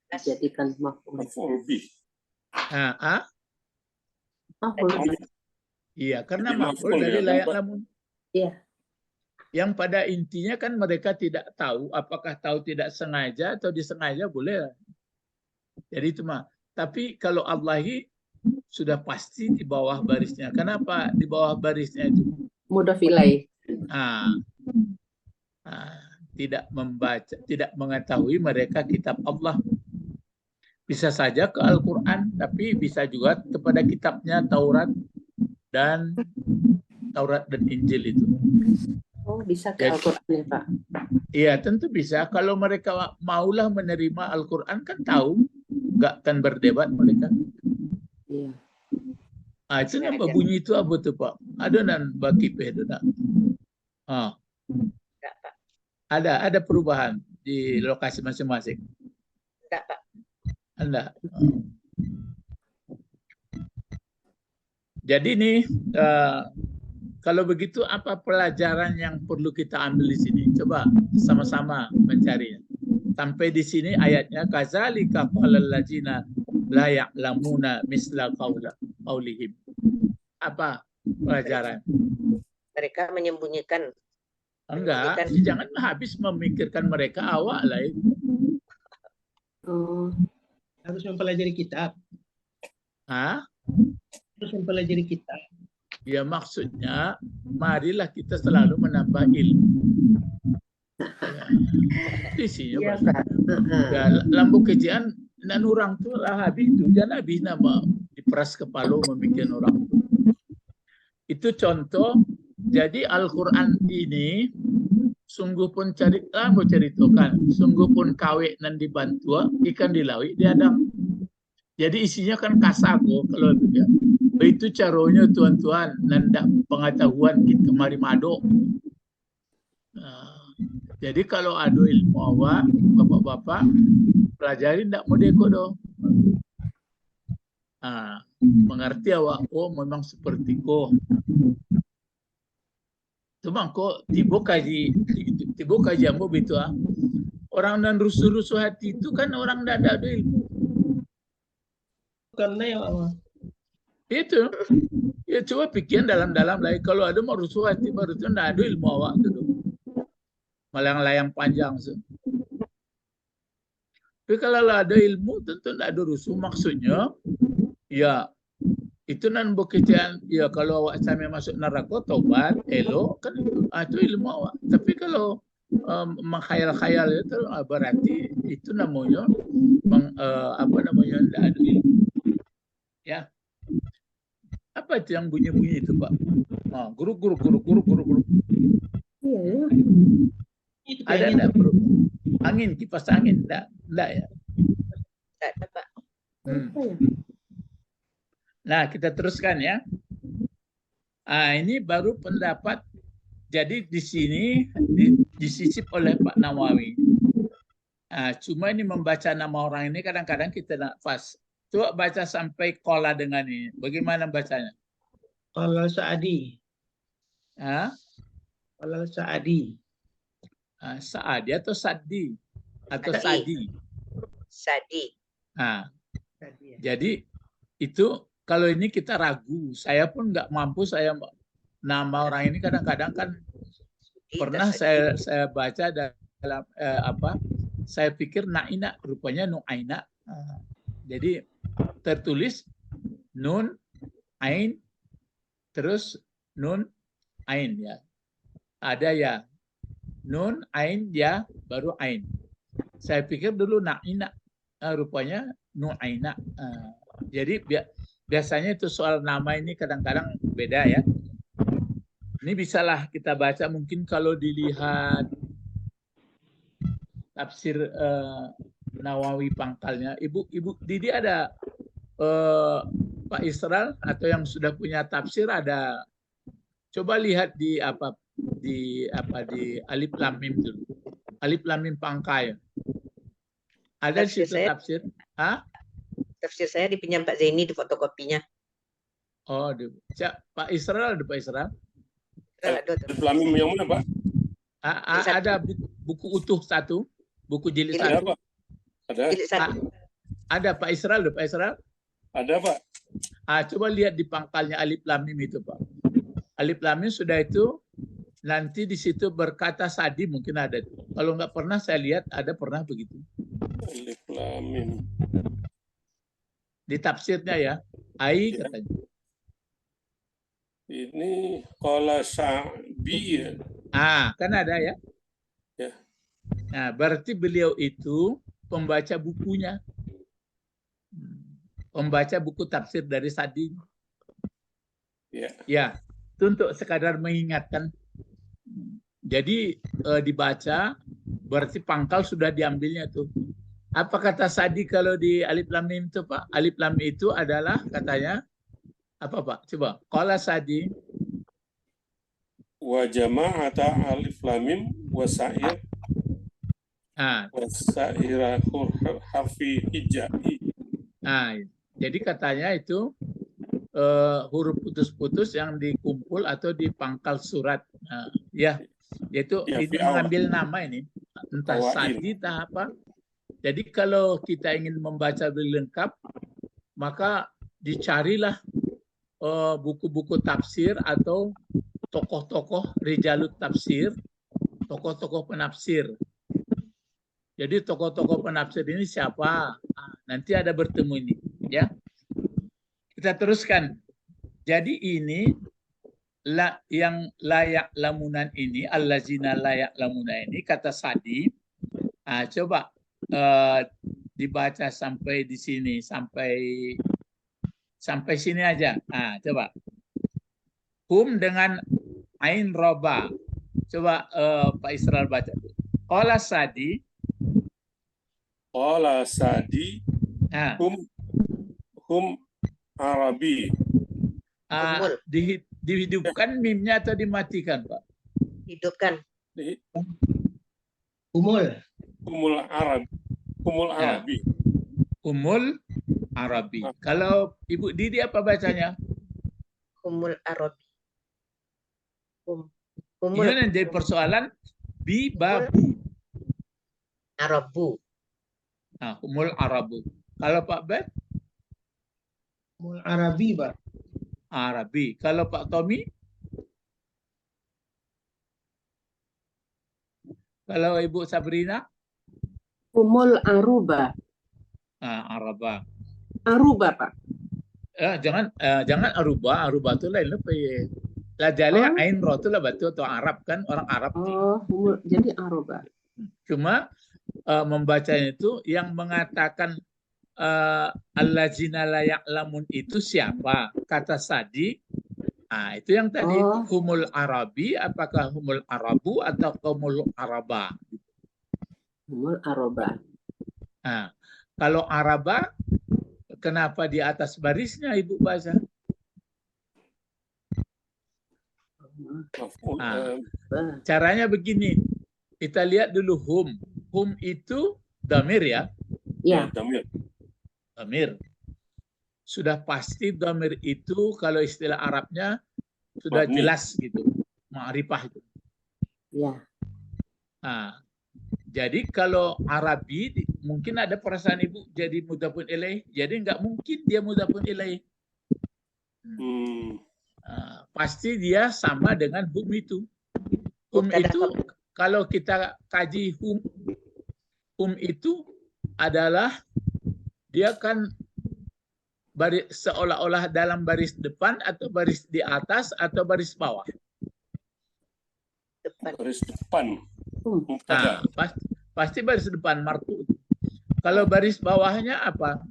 Speaker 6: Jadikan maf'ul.
Speaker 4: مفعول به
Speaker 6: Maf'ul bih.
Speaker 2: Iya, karena
Speaker 4: Jadi
Speaker 2: maf'ul
Speaker 4: maf'ul
Speaker 2: dari
Speaker 4: ya,
Speaker 2: layak
Speaker 4: Pak?
Speaker 2: lamun.
Speaker 6: Iya.
Speaker 2: Yang pada intinya kan mereka tidak tahu apakah tahu tidak sengaja atau disengaja boleh. Jadi itu mah. Tapi kalau Allahi sudah pasti di bawah barisnya. Kenapa di bawah barisnya itu?
Speaker 6: Mudhaf ilaih.
Speaker 2: Ah, tidak membaca, tidak mengetahui mereka kitab Allah. Bisa saja ke Al-Quran, tapi bisa juga kepada kitabnya Taurat dan Injil itu.
Speaker 6: Oh, bisa ke
Speaker 2: Ya.
Speaker 6: Al-Quran ya, Pak?
Speaker 2: Iya, tentu bisa. Kalau mereka maulah menerima Al-Quran, kan tahu, nggak akan berdebat mereka.
Speaker 6: Iya.
Speaker 2: Itu nambah bunyi itu apa tuh Pak? Adonan baki pedona. Ada perubahan di lokasi masing-masing.
Speaker 3: Enggak, Pak.
Speaker 2: Anda. Jadi nih, kalau begitu apa pelajaran yang perlu kita ambil di sini? Coba sama-sama mencarinya. Sampai di sini ayatnya kadzalika qalal ladzina la ya'lamuna misla qaulihim. Apa pelajaran?
Speaker 3: Mereka menyembunyikan.
Speaker 2: Enggak, jangan habis memikirkan mereka awak lah.
Speaker 6: Oh,
Speaker 5: Harus mempelajari kitab.
Speaker 2: Hah?
Speaker 5: Harus mempelajari kitab.
Speaker 2: Ya maksudnya, marilah kita selalu menambah ilmu. Ya. Isinya
Speaker 6: iya,
Speaker 2: Pak.
Speaker 6: Pak.
Speaker 2: Ya, lambu kejian dan orang tu lah habis tu jangan habis nama diperas kepala memikirkan orang. Itu contoh. Jadi Al-Quran ini sungguh pun mau ceritakan, sungguh pun kawin dan dibantu ikan di laut diadang. Jadi isinya kan kasar kok kalau begitu. Itu caranya tuan-tuan nanda pengetahuan kita kemari mado. Jadi kalau ada ilmu awak, bapak-bapak pelajari ndak mau deko do. Mengerti awak, oh memang seperti ko. Cuma kok tiba kaji ambo begitu orang dan rusuh-rusuh hati itu kan orang tidak ada ilmu.
Speaker 5: Karena ya Allah.
Speaker 2: Itu ya coba pikir dalam-dalam lagi kalau ada mau rusuh hati baru itu tidak ada ilmu awak itu. Melayang-layang panjang so. Tapi kalau ada ilmu tentu tidak ada rusuh maksudnya ya itu nan bekerjaan ya kalau awak sampai masuk neraka tobat elok kan itu ilmu awak. Tapi kalau mengkhayal-khayal itu berarti itu namanya tidak ada ilmu. Ya. Apa itu yang bunyi-bunyi itu Pak? Guru.
Speaker 6: Iya, ya.
Speaker 5: Itu
Speaker 2: Ada
Speaker 5: pengen.
Speaker 2: enggak bro? Angin, kipas angin enggak ya?
Speaker 3: Enggak ada, Pak.
Speaker 6: Apa ya?
Speaker 2: Nah, kita teruskan ya. Ini baru pendapat. Jadi di sini disisip oleh Pak Nawawi. Cuma ini membaca nama orang ini kadang-kadang kita nak pas. Coba baca sampai kola dengan ini. Bagaimana bacanya?
Speaker 5: Qalal Sa'adi. Qalal Sa'adi.
Speaker 2: Saadi atau Sadi? Atau
Speaker 3: Sadi.
Speaker 2: Sadi?
Speaker 5: Tadi ya.
Speaker 2: Jadi itu kalau ini kita ragu. Saya pun nggak mampu. Nama orang ini kadang-kadang kan pernah saya baca dalam saya pikir Naina, rupanya Nuaina. Jadi tertulis Nun Ain terus Nun Ain ya. Ada ya. Nun Ain ya baru Ain. Saya pikir dulu Naina, rupanya Nuaina. Jadi biasanya itu soal nama ini kadang-kadang beda ya. Ini bisalah kita baca mungkin kalau dilihat tafsir Nawawi pangkalnya. Ibu Didi ada Pak Israel atau yang sudah punya tafsir ada. Coba lihat di Alif Lam Mim dulu. Alif Lam Mim pangkai. Ada di situ tafsir?
Speaker 3: Tafsir saya dipinjam Pak Zaini di fotokopinya.
Speaker 2: Oh, Pak Israel ada Pak Israel?
Speaker 4: Alif Lam Mim yang mana, Pak?
Speaker 2: Ada buku utuh satu, buku jilid
Speaker 4: Ada,
Speaker 2: satu.
Speaker 4: Pak. Ada.
Speaker 3: Jilid 1.
Speaker 2: Ada Pak Israel, Pak Israel.
Speaker 4: Ada, Pak.
Speaker 2: Coba lihat di pangkalnya alif lam mim itu, Pak. Alif lam mim sudah itu, nanti di situ berkata sadi mungkin ada. Kalau nggak pernah saya lihat ada pernah begitu.
Speaker 4: Alif lam mim.
Speaker 2: Di tafsirnya ya, ai
Speaker 4: Ya.
Speaker 2: katanya.
Speaker 4: Ini qala Sa'bi ya.
Speaker 2: Kan ada ya.
Speaker 4: Ya.
Speaker 2: Nah, berarti beliau itu pembaca bukunya. Pembaca buku tafsir dari Sadi.
Speaker 4: Ya.
Speaker 2: Ya, itu untuk sekadar mengingatkan. Jadi dibaca, berarti pangkal sudah diambilnya tuh. Apa kata Sadi kalau di alif lam mim itu, Pak? Alif lam itu adalah katanya apa, Pak? Coba. Qala Sadi.
Speaker 4: Wa jama'ata alif lam mim wa sa'ir wa sa'ira harfi hijai.
Speaker 2: Jadi katanya itu huruf putus-putus yang dikumpul atau di pangkal surat. Ya, yaitu
Speaker 4: Ya,
Speaker 2: ini
Speaker 4: fi awal.
Speaker 2: mengambil nama ini. Entah
Speaker 4: Awail.
Speaker 2: Sadi, entah apa. Jadi kalau kita ingin membaca lebih lengkap, maka dicarilah buku-buku tafsir atau tokoh-tokoh rijalut tafsir, tokoh-tokoh penafsir. Jadi tokoh-tokoh penafsir ini siapa? Nanti ada bertemu ini, ya. Kita teruskan. Jadi ini yang layak lamunan ini, allazina layak lamunan ini kata Sadi. Coba dibaca sampai di sini, sampai sini aja. Coba. Hum dengan ain roba. Coba Pak Israel baca. Qala Sadi.
Speaker 4: Qala Sadi hum Arabi.
Speaker 2: Dihidupkan mimnya atau dimatikan, Pak?
Speaker 3: Hidupkan.
Speaker 5: Umul.
Speaker 4: Humul Arab. Humul Arabi.
Speaker 2: Umul Arabi. Kalau Ibu Didi apa bacanya?
Speaker 3: Umul Arabi.
Speaker 2: Ini yang jadi persoalan bi babu.
Speaker 3: Arabu.
Speaker 2: Umul Arabu. Kalau Pak Bet?
Speaker 5: Umul Arabi, Pak.
Speaker 2: Arabi. Kalau Pak Tommy? Kalau Ibu Sabrina?
Speaker 6: Umul Aruba.
Speaker 2: Araba.
Speaker 6: Aruba, Pak.
Speaker 2: Jangan Aruba. Aruba itu lain lah. Lah jale ain ro itu lah batu atau Arab kan, orang Arab.
Speaker 6: Jadi Aruba.
Speaker 2: Cuma membacanya itu yang mengatakan allazina la ya'lamun itu siapa? Kata Sadi. Itu yang tadi humul Arabi, apakah humul Arabu atau humul Araba?
Speaker 6: Umul Aruba.
Speaker 2: Kalau Araba, kenapa di atas barisnya Ibu baca? Caranya begini, kita lihat dulu hum. Hum itu damir ya?
Speaker 6: Ya.
Speaker 2: Damir. Sudah pasti damir itu kalau istilah Arabnya sudah jelas gitu. Ma'rifah itu.
Speaker 6: Ya.
Speaker 2: Jadi kalau Arabi mungkin ada perasaan Ibu jadi mudhafun ilaih. Jadi nggak mungkin dia mudhafun ilaih. Pasti dia sama dengan hum itu. Hum itu kalau kita kaji hum itu adalah dia kan seolah-olah dalam baris depan atau baris di atas atau baris bawah.
Speaker 4: Baris depan.
Speaker 2: Pasti baris depan marfu. Kalau baris bawahnya apa?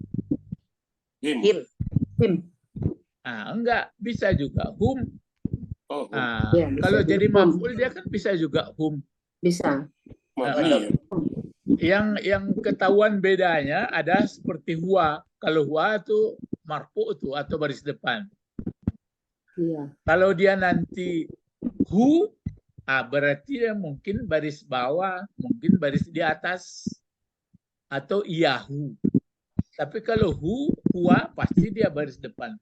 Speaker 3: Him.
Speaker 2: Enggak, bisa juga hum.
Speaker 6: Ya,
Speaker 2: kalau
Speaker 6: bisa
Speaker 2: jadi
Speaker 6: hum.
Speaker 2: maf'ul dia kan bisa juga hum.
Speaker 6: Bisa.
Speaker 2: Yang ketahuan bedanya ada seperti huwa. Kalau huwa itu marfu itu atau baris depan.
Speaker 6: Iya.
Speaker 2: Kalau dia nanti hu, berarti dia mungkin baris bawah, mungkin baris di atas atau iyahu. Tapi kalau huwa pasti dia baris depan.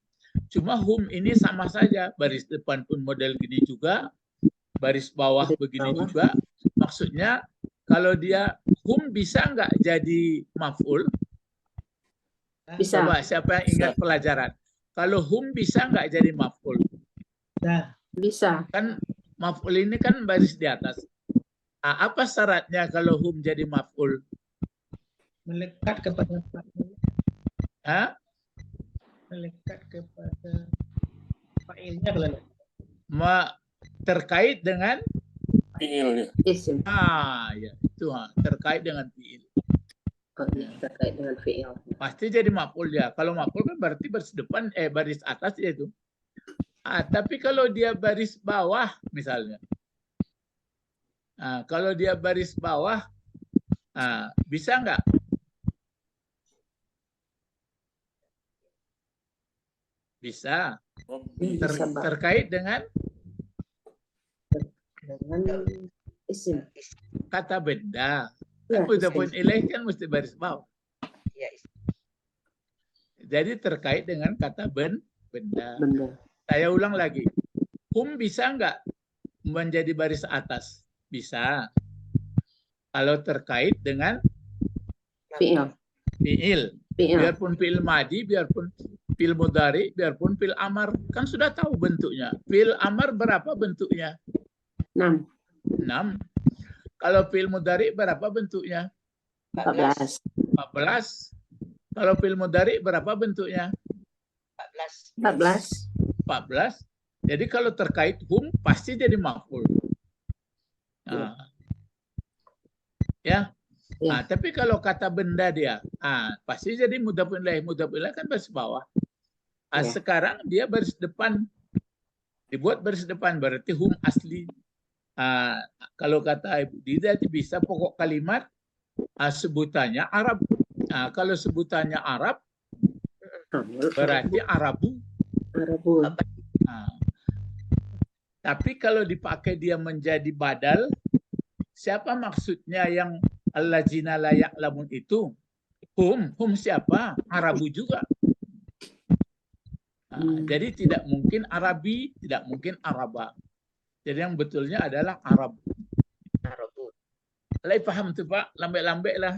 Speaker 2: Cuma hum ini sama saja, baris depan pun model gini juga, baris bawah begini juga. Maksudnya kalau dia hum bisa nggak jadi maf'ul?
Speaker 6: Bisa.
Speaker 2: Coba siapa yang ingat pelajaran? Kalau hum bisa nggak jadi maf'ul?
Speaker 5: Dah.
Speaker 6: Bisa.
Speaker 2: Kan maf'ul ini kan baris di atas. Apa syaratnya kalau hum jadi maf'ul?
Speaker 5: Melekat kepada
Speaker 2: Hah?
Speaker 5: melekat kepada fa'ilnya kalau enggak.
Speaker 2: Terkait dengan
Speaker 4: Fiilnya.
Speaker 6: Isim.
Speaker 2: ya itu terkait dengan fiil.
Speaker 6: Oh, iya, terkait dengan fi'il.
Speaker 2: Pasti jadi maf'ul ya. Kalau maf'ul kan berarti baris depan baris atas dia itu. Tapi kalau dia baris bawah misalnya. Kalau dia baris bawah bisa nggak? Bisa.
Speaker 6: Bisa, Pak.
Speaker 2: Terkait dengan
Speaker 6: Isim.
Speaker 2: kata benda.
Speaker 6: Ya,
Speaker 2: Mudhafun
Speaker 6: isim.
Speaker 2: ilaih kan mesti baris bawah.
Speaker 3: Ya,
Speaker 2: Jadi terkait dengan kata benda.
Speaker 6: Benda.
Speaker 2: Saya ulang lagi. Hum bisa nggak menjadi baris atas? Bisa. Kalau terkait dengan
Speaker 6: Fi'il.
Speaker 2: fiil.
Speaker 6: Fi'il.
Speaker 2: Biarpun fiil madi, biarpun fiil mudhari, biarpun fiil amar. Kan sudah tahu bentuknya. Fiil amar berapa bentuknya?
Speaker 6: 6.
Speaker 2: 6. Kalau fiil mudhari berapa bentuknya?
Speaker 6: 14.
Speaker 2: 14. Kalau fiil mudhari berapa bentuknya?
Speaker 6: 14.
Speaker 2: 14. Jadi kalau terkait hum pasti jadi maf'ul. Ya. Tapi kalau kata benda dia, pasti jadi mudhafun ilaih. Mudhafun ilaih kan baris bawah. Sekarang dia baris depan. Dibuat baris depan berarti hum asli. Kalau kata Ibu Dida bisa pokok kalimat sebutannya Arab. Kalau sebutannya Arab berarti Arabu.
Speaker 6: Arabu.
Speaker 2: Tapi kalau dipakai dia menjadi badal, siapa maksudnya yang allazina la ya'lamun itu? Hum siapa? Arabu juga. Jadi tidak mungkin Arabi, tidak mungkin Araba. Jadi yang betulnya adalah Arab.
Speaker 3: Arabu.
Speaker 2: Lai paham tu Pak? Lambek-lambek lah.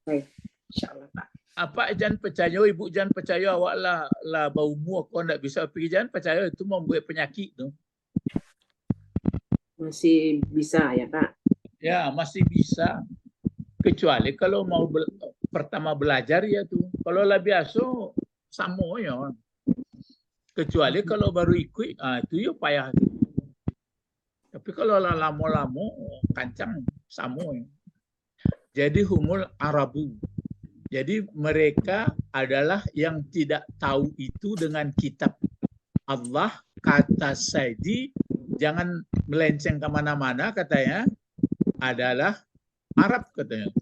Speaker 6: Baik. InsyaAllah, Pak.
Speaker 2: Apa jangan percaya, Ibu jangan percaya awak lah bau muak kau tak bisa pergi, jangan percaya itu membuat penyakit tu.
Speaker 6: Masih bisa ya, Pak?
Speaker 2: Ya, masih bisa. Kecuali kalau mau pertama belajar ya tu. Kalau lah biasa sama ya. Kecuali kalau baru ikut, itu ya payah. Tapi kalau lah lama-lama kancang sama ya. Jadi humul Arabu. Jadi mereka adalah yang tidak tahu itu dengan kitab Allah. Kata Saidi, jangan melenceng kemana-mana katanya, adalah Arab katanya.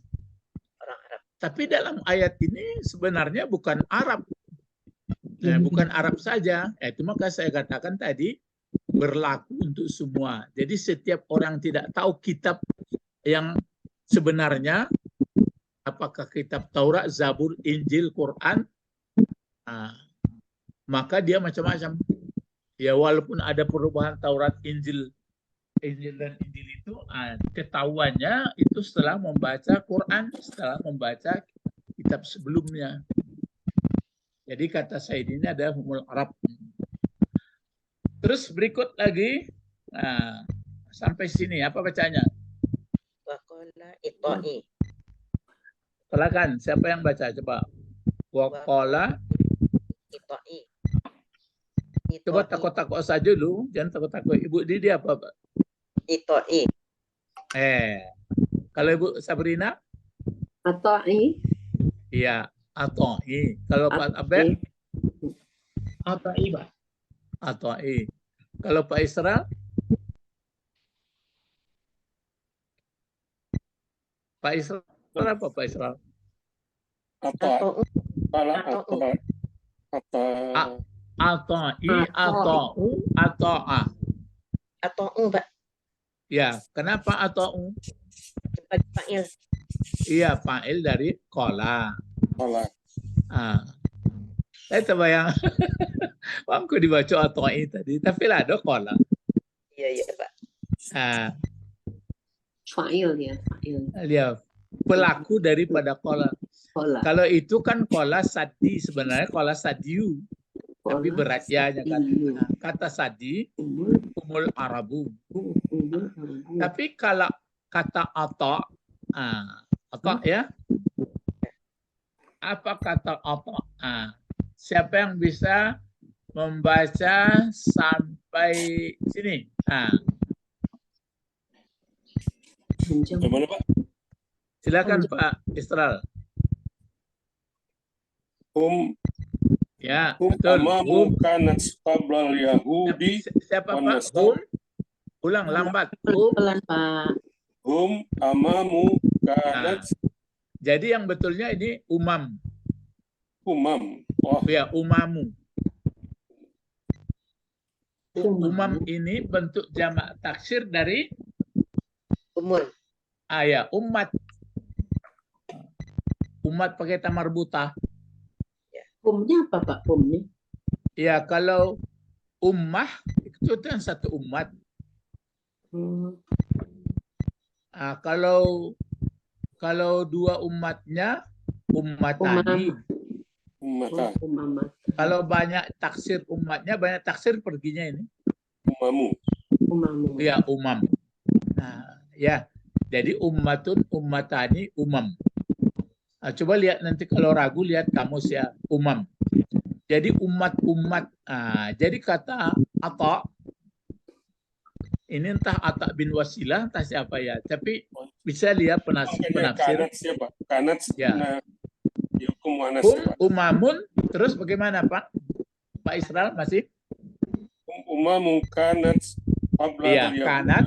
Speaker 3: Orang Arab.
Speaker 2: Tapi dalam ayat ini sebenarnya bukan Arab. Bukan Arab saja. Itu maka saya katakan tadi, berlaku untuk semua. Jadi setiap orang tidak tahu kitab yang sebenarnya, apakah kitab Taurat, Zabur, Injil, Quran, maka dia macam-macam. Ya walaupun ada perubahan Taurat, Injil dan Injil itu, ketahuannya itu setelah membaca Quran, setelah membaca kitab sebelumnya. Jadi kata Said ini ada humul Arab. Terus berikut lagi, sampai sini apa bacanya?
Speaker 3: Waqala ita'i.
Speaker 2: Silakan, siapa yang baca coba? Waqala.
Speaker 3: Ita'i.
Speaker 2: Coba takut-takut saja dulu, jangan takut-takut. Ibu Didi apa, Pak?
Speaker 3: Ita'i.
Speaker 2: Kalau Ibu Sabrina?
Speaker 6: Ata'i.
Speaker 2: Iya, Ata'i. Kalau Pak Abed?
Speaker 5: Ata'i, Pak.
Speaker 2: Ata'i. Kalau Pak Isra? Pak Isra apa Pak Isra?
Speaker 4: Atau
Speaker 2: Ata'i, ata'u, ata'a.
Speaker 3: Atau Pak.
Speaker 2: Ya, kenapa ata'u?
Speaker 3: Sebagai fa'il.
Speaker 2: Iya, fa'il dari qala. Saya terbayang, aku dibaca ata'i tadi, tapi lah ada qala.
Speaker 3: Iya, Pak.
Speaker 6: Fa'il ya, fa'il.
Speaker 2: Dia pelaku daripada qala.
Speaker 6: Kola.
Speaker 2: Kalau itu kan kola sadi, sebenarnya kola sadiu. Tapi
Speaker 6: Kola,
Speaker 2: berat ya-nya kan.
Speaker 6: sadiu.
Speaker 2: Nah, kata sadi,
Speaker 6: Umul.
Speaker 2: umul arabu.
Speaker 6: Umul. Arabu.
Speaker 2: Tapi kalau kata ata, ata ya, apa kata ata? Siapa yang bisa membaca sampai sini?
Speaker 6: Menjawab.
Speaker 4: Gimana Pak?
Speaker 2: Silakan Pak Istral. Ya, betul.
Speaker 4: Amamu kanat qablal Yahudi
Speaker 2: Siapa
Speaker 4: wan
Speaker 2: Pak?
Speaker 4: Nasara.
Speaker 2: Ulang lambat.
Speaker 6: Pelan Pak.
Speaker 4: Amamu kanat
Speaker 2: Jadi yang betulnya ini umam.
Speaker 4: umam. Oh,
Speaker 2: Ya, umamu. Umam
Speaker 6: Umam.
Speaker 2: ini bentuk jamak taksir dari
Speaker 3: Umur.
Speaker 2: ya, umat. Umat pakai tamarbuta.
Speaker 6: Umnya apa Pak? Umnya?
Speaker 2: Ya, kalau ummah itu kan satu umat. Kalau dua umatnya ummatani.
Speaker 4: ummata.
Speaker 6: Umamat.
Speaker 2: Kalau banyak taksir umatnya, banyak taksir perginya ini.
Speaker 4: Umamu.
Speaker 6: Umamu.
Speaker 2: Ya, umam. Nah, ya. Jadi ummatun, ummatani, umam. Coba lihat nanti kalau ragu, lihat kamus ya, umam. Jadi umat-umat. Jadi kata Ata, ini entah Ata bin Wasilah, entah siapa ya. Tapi bisa lihat penafsir.
Speaker 4: Kanat siapa? Kanat
Speaker 2: Ya.
Speaker 4: dihukum muannas.
Speaker 2: Umamun, terus bagaimana Pak? Pak Israel masih?
Speaker 4: Umamu kanat qablal
Speaker 2: Iya,
Speaker 4: Yahudi.
Speaker 2: kanat.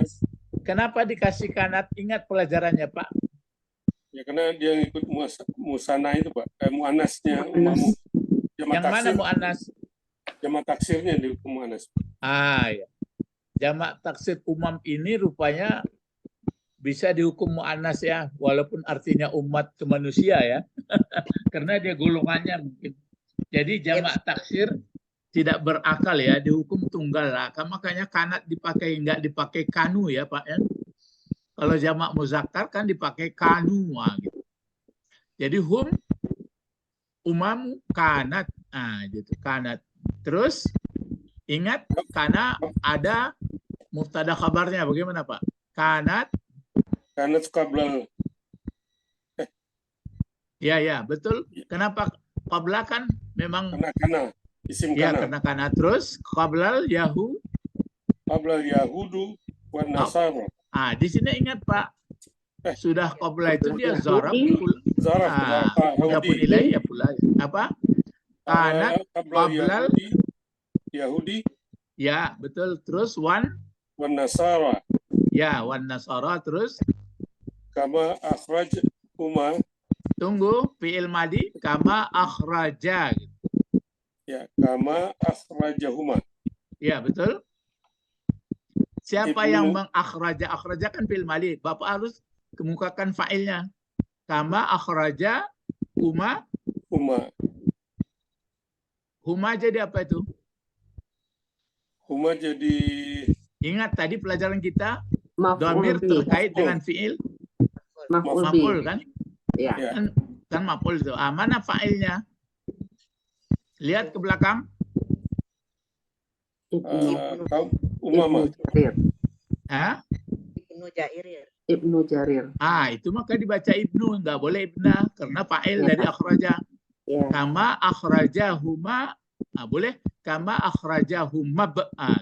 Speaker 2: Kenapa dikasih kanat? Ingat pelajarannya Pak.
Speaker 4: Ya karena dia ikut musana itu Pak. Muannasnya umamu.
Speaker 2: Yang mana mu'annas?
Speaker 4: Jamak taksirnya dihukum muannas.
Speaker 2: Ya. Jamak taksir umam ini rupanya bisa dihukum mu'annas ya, walaupun artinya umat ke manusia ya. Karena dia golongannya mungkin. Jadi jamak taksir tidak berakal ya, dihukum tunggal lah. Makanya kanat dipakai, nggak dipakai kanu ya Pak ya. Kalau jamak muzakkar kan dipakai kanu gitu. Jadi umam kanat, gitu kanat. Terus ingat karena ada mubtada khabarnya, bagaimana Pak? Kanat
Speaker 4: qablal.
Speaker 2: Ya, betul. Kenapa qabla kan memang
Speaker 4: Karena isim
Speaker 2: ya
Speaker 4: kana.
Speaker 2: karena kana. Terus qablal
Speaker 4: Qablal Yahudu wan Nasara.
Speaker 2: di sini ingat Pak, sudah qabla itu dia zarab
Speaker 4: Zaraf
Speaker 2: ya pun ilai ya pula apa? Kanat qablal
Speaker 4: Yahudi.
Speaker 2: Ya, betul. Terus wan
Speaker 4: Nasara.
Speaker 2: Ya, wan Nasara. Terus
Speaker 4: Kama akhraj huma.
Speaker 2: tunggu, fi'il madi kama akhraja.
Speaker 4: Ya, kama akhrajahuma.
Speaker 2: Ya, betul. Siapa
Speaker 4: Ibnu.
Speaker 2: yang mengakhraja? Akhraja kan fi'il madi. Bapak harus kemukakan fa'ilnya. Kama akhraja huma. Huma jadi apa itu?
Speaker 4: Huma jadi
Speaker 2: Ingat tadi pelajaran kita
Speaker 6: Maf'ul
Speaker 2: dhamir
Speaker 6: bih.
Speaker 2: terkait dengan fi'il
Speaker 6: Maf'ul
Speaker 2: maf'ul
Speaker 6: bih.
Speaker 2: kan?
Speaker 6: Ya.
Speaker 2: Kan maf'ul itu. Mana fa'ilnya? Lihat ke belakang.
Speaker 4: Umamah.
Speaker 3: Ibnu Jairir.
Speaker 6: Ibnu Jarir.
Speaker 2: Itu maka dibaca ibnu, nggak boleh ibnah karena fa'il dari akhraja.
Speaker 6: Ya.
Speaker 2: Kama akhrajahuma, boleh kama akhrajahuma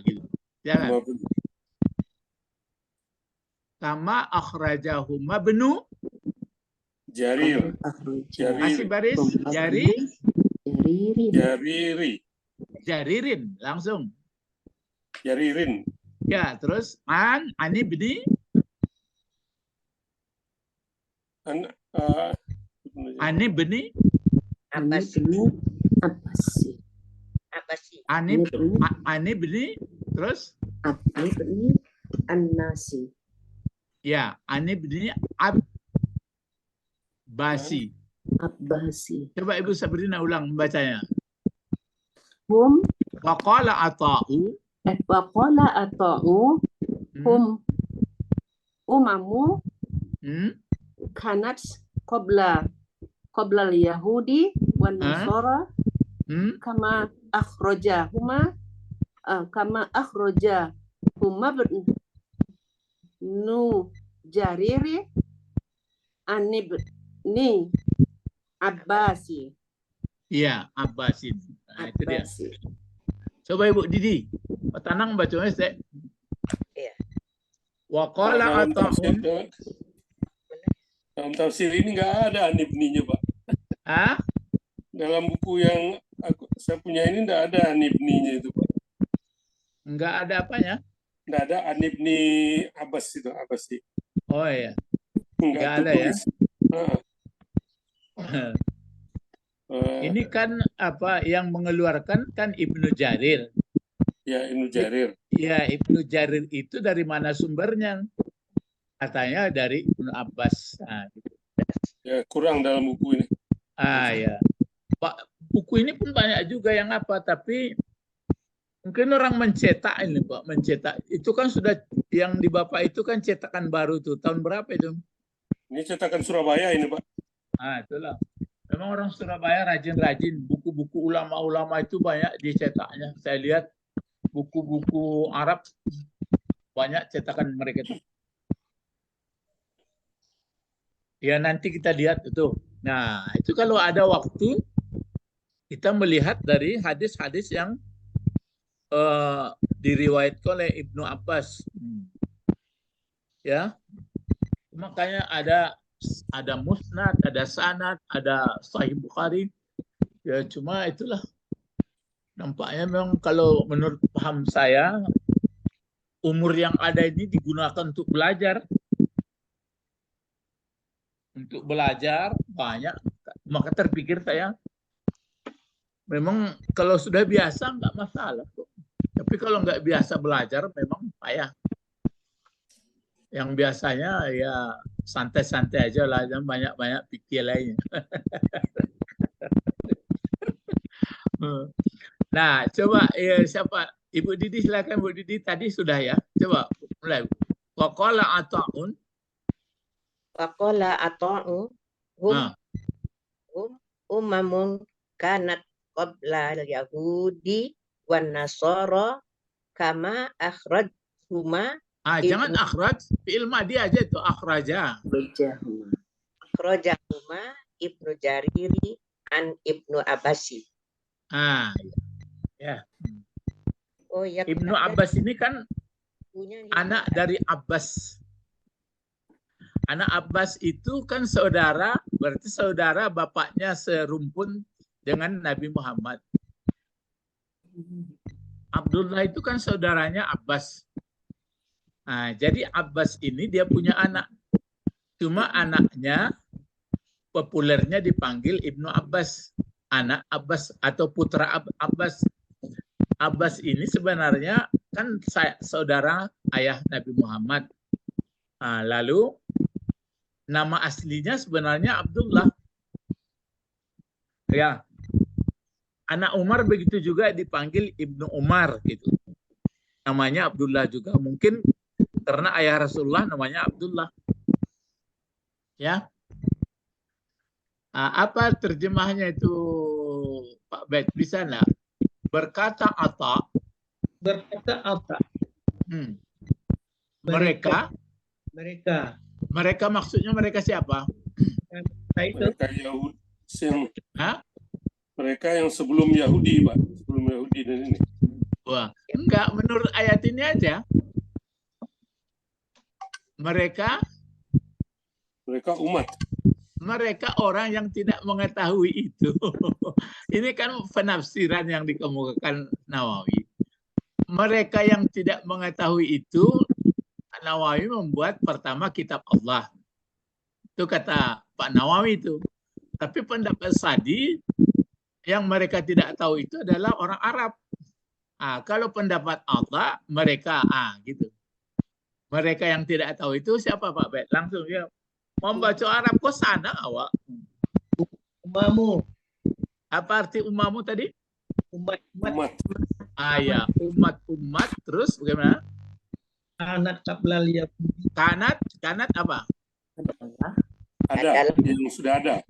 Speaker 2: gitu. Jangan. Kama akhrajahuma benu
Speaker 4: Jarir.
Speaker 2: masih baris jaririn langsung.
Speaker 4: Jaririn.
Speaker 2: Ya, terus ani bni ani bni
Speaker 3: Abbasi.
Speaker 2: ani bni terus
Speaker 6: An-Nasi.
Speaker 2: ya ani bni Abbasi. Coba Ibu Sabrina ulang membacanya. Waqala ata'u.
Speaker 6: Waqala ata'u. Umamu. Kanat qabla qabla al-yahudi wan nasara kama akhrajahuma ibnu jariri an ibni Abbasi.
Speaker 2: Iya, Abbasin. Nah, itu dia.
Speaker 6: Abbasi.
Speaker 2: Coba Ibu Didi, tenang bacanya saya.
Speaker 3: Iya.
Speaker 2: Wa qala ata'un.
Speaker 4: Dalam tafsir ini nggak ada anibninya, Pak.
Speaker 2: Ah?
Speaker 4: Dalam buku yang saya punya ini nggak ada anibninya itu, Pak.
Speaker 2: Enggak ada apanya?
Speaker 4: Nggak ada anibni Abbas itu, Abbasi.
Speaker 2: Oh iya.
Speaker 4: Nggak
Speaker 2: ada ya? Ini kan apa yang mengeluarkan kan Ibnu Jarir.
Speaker 4: Ya, Ibnu Jarir.
Speaker 2: Ya, Ibnu Jarir itu dari mana sumbernya? Katanya dari Ibnu Abbas. Nah, gitu.
Speaker 4: Ya, kurang dalam buku ini.
Speaker 2: Ah ya. Pak, buku ini pun banyak juga yang apa, tapi mungkin orang mencetak ini, Pak, mencetak. Itu kan sudah yang di Bapak itu kan cetakan baru tuh. Tahun berapa itu?
Speaker 4: Ini cetakan Surabaya ini, Pak.
Speaker 2: Ah, itulah. Memang orang Surabaya rajin-rajin. Buku-buku ulama-ulama itu banyak dicetaknya. Saya lihat buku-buku Arab banyak cetakan mereka itu. Ya nanti kita lihat itu. Nah, itu kalau ada waktu kita melihat dari hadis-hadis yang diriwayatkan oleh Ibnu Abbas. Ya. Makanya ada musnad, ada sanad, ada sahih Bukhari. Ya cuma itulah. Nampaknya memang kalau menurut paham saya umur yang ada ini digunakan untuk belajar. Untuk belajar banyak, maka terpikir saya memang kalau sudah biasa nggak masalah kok. Tapi kalau nggak biasa belajar memang payah. Yang biasanya ya santai-santai aja lah, dan banyak-banyak pikir lainnya. Nah, coba ya, siapa? Ibu Didi silakan. Bu Didi tadi sudah ya. Coba mulai. Waqala ata'un.
Speaker 3: Waqala ata'u hum umamun kanat qabla al-yahudi wan nasara kama akhrajhuma
Speaker 2: Jangan akhraj, fi'il madhi aja itu akhraja.
Speaker 3: akhrajahuma Ibnu Jariri an Ibnu Abbasi.
Speaker 2: Ya.
Speaker 3: Oh ya.
Speaker 2: Ibnu Abbas ini kan anak dari Abbas. Anak Abbas itu kan saudara, berarti saudara bapaknya serumpun dengan Nabi Muhammad. Abdullah itu kan saudaranya Abbas. Nah, jadi Abbas ini dia punya anak. Cuma anaknya populernya dipanggil Ibnu Abbas. Anak Abbas atau putra Abbas. Abbas ini sebenarnya kan saudara ayah Nabi Muhammad. Nah, lalu nama aslinya sebenarnya Abdullah. Ya. Anak Umar begitu juga dipanggil Ibnu Umar gitu. Namanya Abdullah juga. Mungkin karena ayah Rasulullah namanya Abdullah. Ya. Apa terjemahnya itu Pak Bet? Bisa enggak? Berkata Atta.
Speaker 5: Berkata Atta.
Speaker 2: Mereka maksudnya mereka siapa?
Speaker 4: Mereka Yahudi. Mereka yang sebelum Yahudi, Pak. Sebelum Yahudi dan ini.
Speaker 2: Wah, enggak, menurut ayat ini aja. Mereka
Speaker 4: umat.
Speaker 2: Mereka orang yang tidak mengetahui itu. Ini kan penafsiran yang dikemukakan Nawawi. Mereka yang tidak mengetahui itu, Nawawi membuat pertama kitab Allah. Itu kata Pak Nawawi itu. Tapi pendapat Sadi, yang mereka tidak tahu itu adalah orang Arab. Kalau pendapat Allah, mereka gitu. Mereka yang tidak tahu itu siapa Pak Bet? Langsung ya. Membaca Arab kok sana awak.
Speaker 5: Umamu.
Speaker 2: Apa arti umamu tadi?
Speaker 5: Umat.
Speaker 2: Ya, umat terus bagaimana?
Speaker 5: Kanat qablal yahudi.
Speaker 2: Kanat apa?
Speaker 4: Ada yang sudah ada.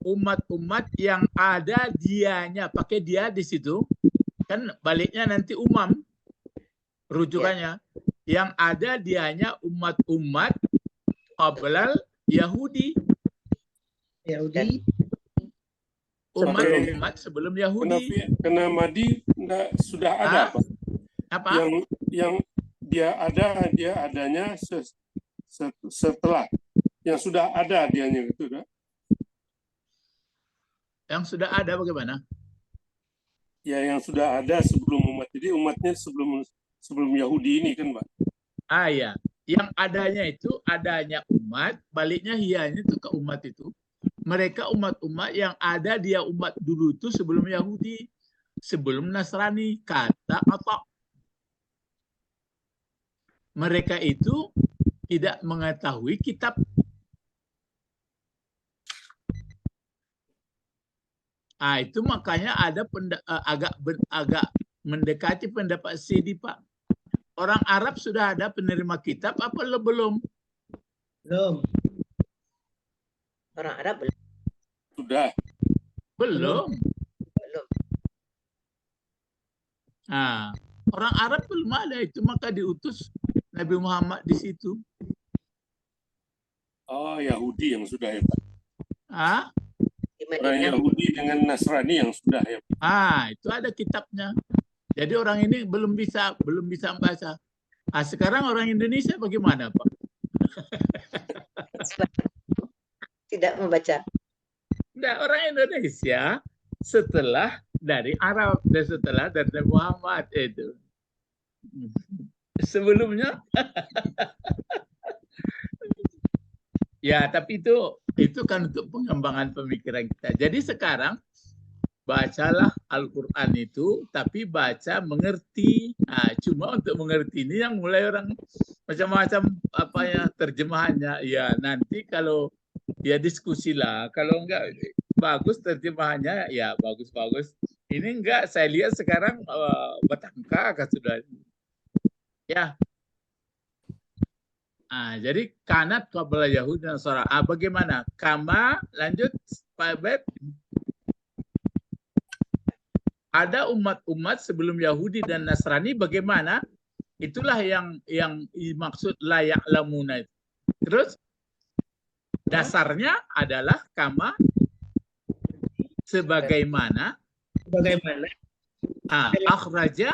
Speaker 2: Umat-umat yang ada dianya, pakai dia di situ, kan baliknya nanti umam, rujukannya. Yang ada dianya umat-umat qablal Yahudi.
Speaker 5: Yahudi.
Speaker 2: Umat-umat sebelum Yahudi.
Speaker 4: Kena Madi sudah ada, Pak.
Speaker 2: Apa?
Speaker 4: Yang dia adanya setelah. Yang sudah ada dianya itu, kan?
Speaker 2: Yang sudah ada bagaimana?
Speaker 4: Ya, yang sudah ada sebelum umat. Jadi umatnya sebelum Yahudi ini kan, Pak.
Speaker 2: Ya. Yang adanya itu adanya umat, baliknya hianya itu ke umat itu. Mereka umat-umat yang ada dia umat dulu itu sebelum Yahudi, sebelum Nasrani, kata apa? Mereka itu tidak mengetahui kitab. Itu makanya ada agak mendekati pendapat Sidi, Pak. Orang Arab sudah ada penerima kitab apa belum?
Speaker 5: Belum.
Speaker 3: Orang Arab belum.
Speaker 4: Sudah.
Speaker 2: Belum.
Speaker 3: Belum.
Speaker 2: Orang Arab belum ada, itu maka diutus Nabi Muhammad di situ.
Speaker 4: Oh, Yahudi yang sudah ya, Pak.
Speaker 3: Di
Speaker 4: Orang
Speaker 3: Madinah.
Speaker 4: Yahudi dengan Nasrani yang sudah ya, Pak.
Speaker 2: Itu ada kitabnya. Jadi orang ini belum bisa membaca. Sekarang orang Indonesia bagaimana, Pak?
Speaker 3: Tidak membaca.
Speaker 2: Nah, orang Indonesia setelah dari Arab dan setelah dari Muhammad itu. Sebelumnya ya, tapi itu kan untuk pengembangan pemikiran kita. Jadi sekarang bacalah Al-Quran itu, tapi baca mengerti. Cuma untuk mengerti ini yang mulai orang macam-macam terjemahannya. Ya nanti kalau ya diskusilah. Kalau enggak bagus terjemahannya, ya bagus-bagus. Ini enggak, saya lihat sekarang bertangka sudah. Ya. Jadi kanat qabla Yahudi dan Nasara. Bagaimana? Kama, lanjut Pak Beb. Ada umat-umat sebelum Yahudi dan Nasrani, bagaimana? Itulah yang dimaksud layak lamuna. Terus dasarnya adalah kama, sebagaimana akhraja,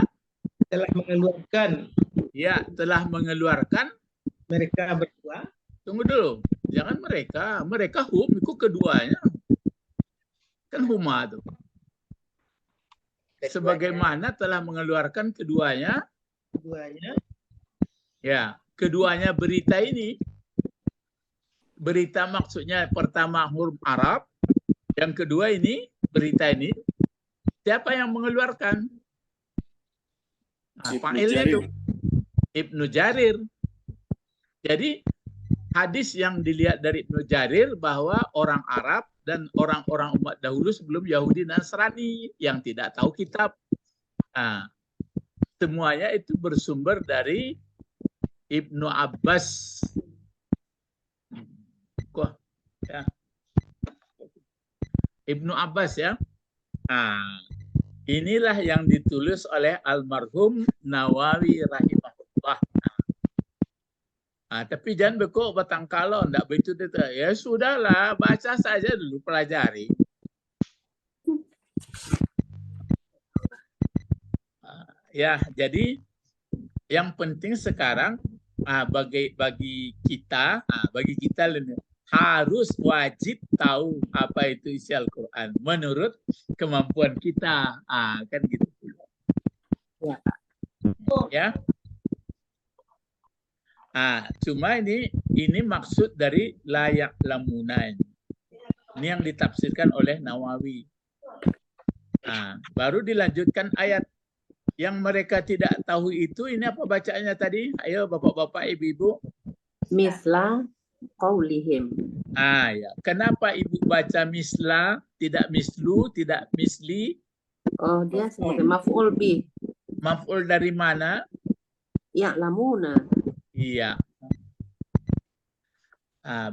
Speaker 5: telah mengeluarkan.
Speaker 2: Ya, telah mengeluarkan
Speaker 5: Mereka berdua.
Speaker 2: Tunggu dulu, jangan mereka hum itu keduanya. Kan huma itu. Sebagaimana telah mengeluarkan keduanya. Ya, keduanya berita ini. Berita maksudnya pertama huruf Arab, yang kedua ini berita ini. Siapa yang mengeluarkan? Fa'ilnya itu Ibnu Jarir. Jadi hadis yang dilihat dari Ibnu Jarir bahwa orang Arab dan orang-orang umat dahulu sebelum Yahudi dan Nasrani yang tidak tahu kitab. Semuanya itu bersumber dari Ibnu Abbas. Ya. Ibnu Abbas ya. Inilah yang ditulis oleh almarhum Nawawi rahimahullah. Tapi jangan bekok batang kalau enggak begitu dia. Ya sudahlah, baca saja dulu, pelajari. Ya, jadi yang penting sekarang bagi kita harus wajib tahu apa itu isi Al-Quran menurut kemampuan kita. Kan gitu. Ya. Cuma ini maksud dari layak lamuna ini. Ini yang ditafsirkan oleh Nawawi. Baru dilanjutkan ayat. Yang mereka tidak tahu itu, ini apa bacaannya tadi? Ayo bapak-bapak, ibu-ibu.
Speaker 6: Misla qaulihim.
Speaker 2: Ya. Kenapa ibu baca misla, tidak mislu, tidak misli?
Speaker 6: Oh, dia sebagai maf'ul bih.
Speaker 2: Maf'ul dari mana?
Speaker 6: Ya'lamuna.
Speaker 2: Iya.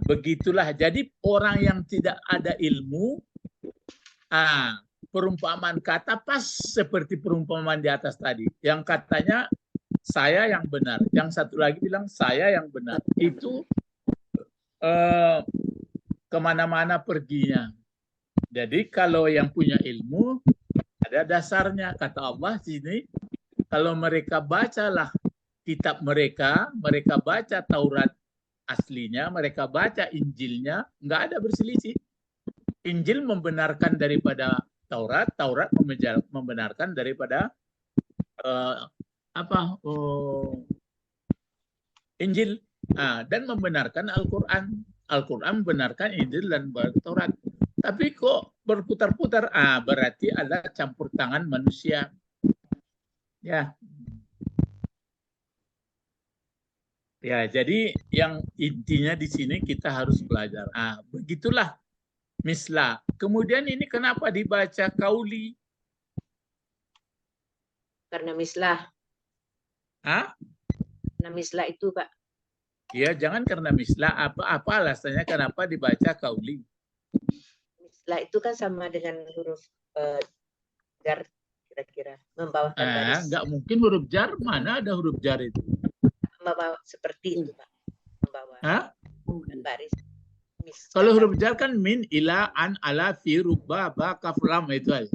Speaker 2: Begitulah. Jadi orang yang tidak ada ilmu, perumpamaan kata pas seperti perumpamaan di atas tadi. Yang katanya saya yang benar, yang satu lagi bilang saya yang benar. Itu kemana-mana perginya. Jadi kalau yang punya ilmu ada dasarnya, kata Allah sini. Kalau mereka bacalah kitab mereka baca Taurat aslinya, mereka baca Injilnya, nggak ada berselisih. Injil membenarkan daripada Taurat, Taurat membenarkan daripada Injil, dan membenarkan Al-Quran. Al-Quran membenarkan Injil dan Taurat. Tapi kok berputar-putar? Berarti ada campur tangan manusia. Ya. Ya, jadi yang intinya di sini kita harus belajar. Begitulah mislah. Kemudian ini kenapa dibaca kauli?
Speaker 3: Karena mislah. Karena mislah itu, Pak.
Speaker 2: Ya, jangan karena mislah. Apa alasannya kenapa dibaca kauli?
Speaker 3: Mislah itu kan sama dengan huruf jar, kira-kira. Membawahkan baris.
Speaker 2: Nggak mungkin huruf jar. Mana ada huruf jar itu?
Speaker 3: Membawa seperti itu, Pak. Membawa baris.
Speaker 2: Kalau huruf jar kan min, ila, an, ala, fi, rubba, ba, kaf, lam, itu aja.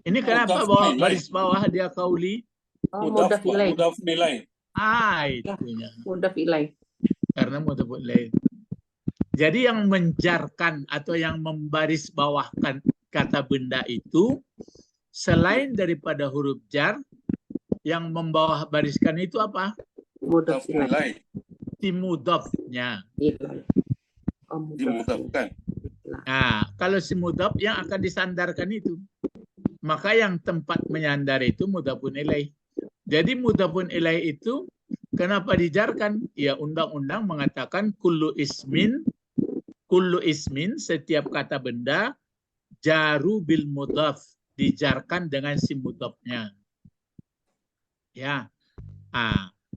Speaker 2: Ini kenapa bawa baris bawah dia kauli?
Speaker 6: Mudhaf ilaih.
Speaker 4: Mudhaf ilaih.
Speaker 2: Itunya.
Speaker 6: Mudhaf ilaih.
Speaker 2: Karena mudhaf ilaih. Jadi yang menjarkan atau yang membaris bawahkan kata benda itu, selain daripada huruf jar, yang membawah bariskan itu apa?
Speaker 6: Mudhaf ilaih.
Speaker 2: Si mudhafnya.
Speaker 4: Dimudhafkan.
Speaker 2: Kalau si mudhaf yang akan disandarkan itu. Maka yang tempat menyandar itu mudhafun ilaih. Jadi mudhafun ilaih itu kenapa dijarkan? Ya, undang-undang mengatakan kullu ismin setiap kata benda jaru bil mudhaf, dijarkan dengan si mudhafnya. Ya.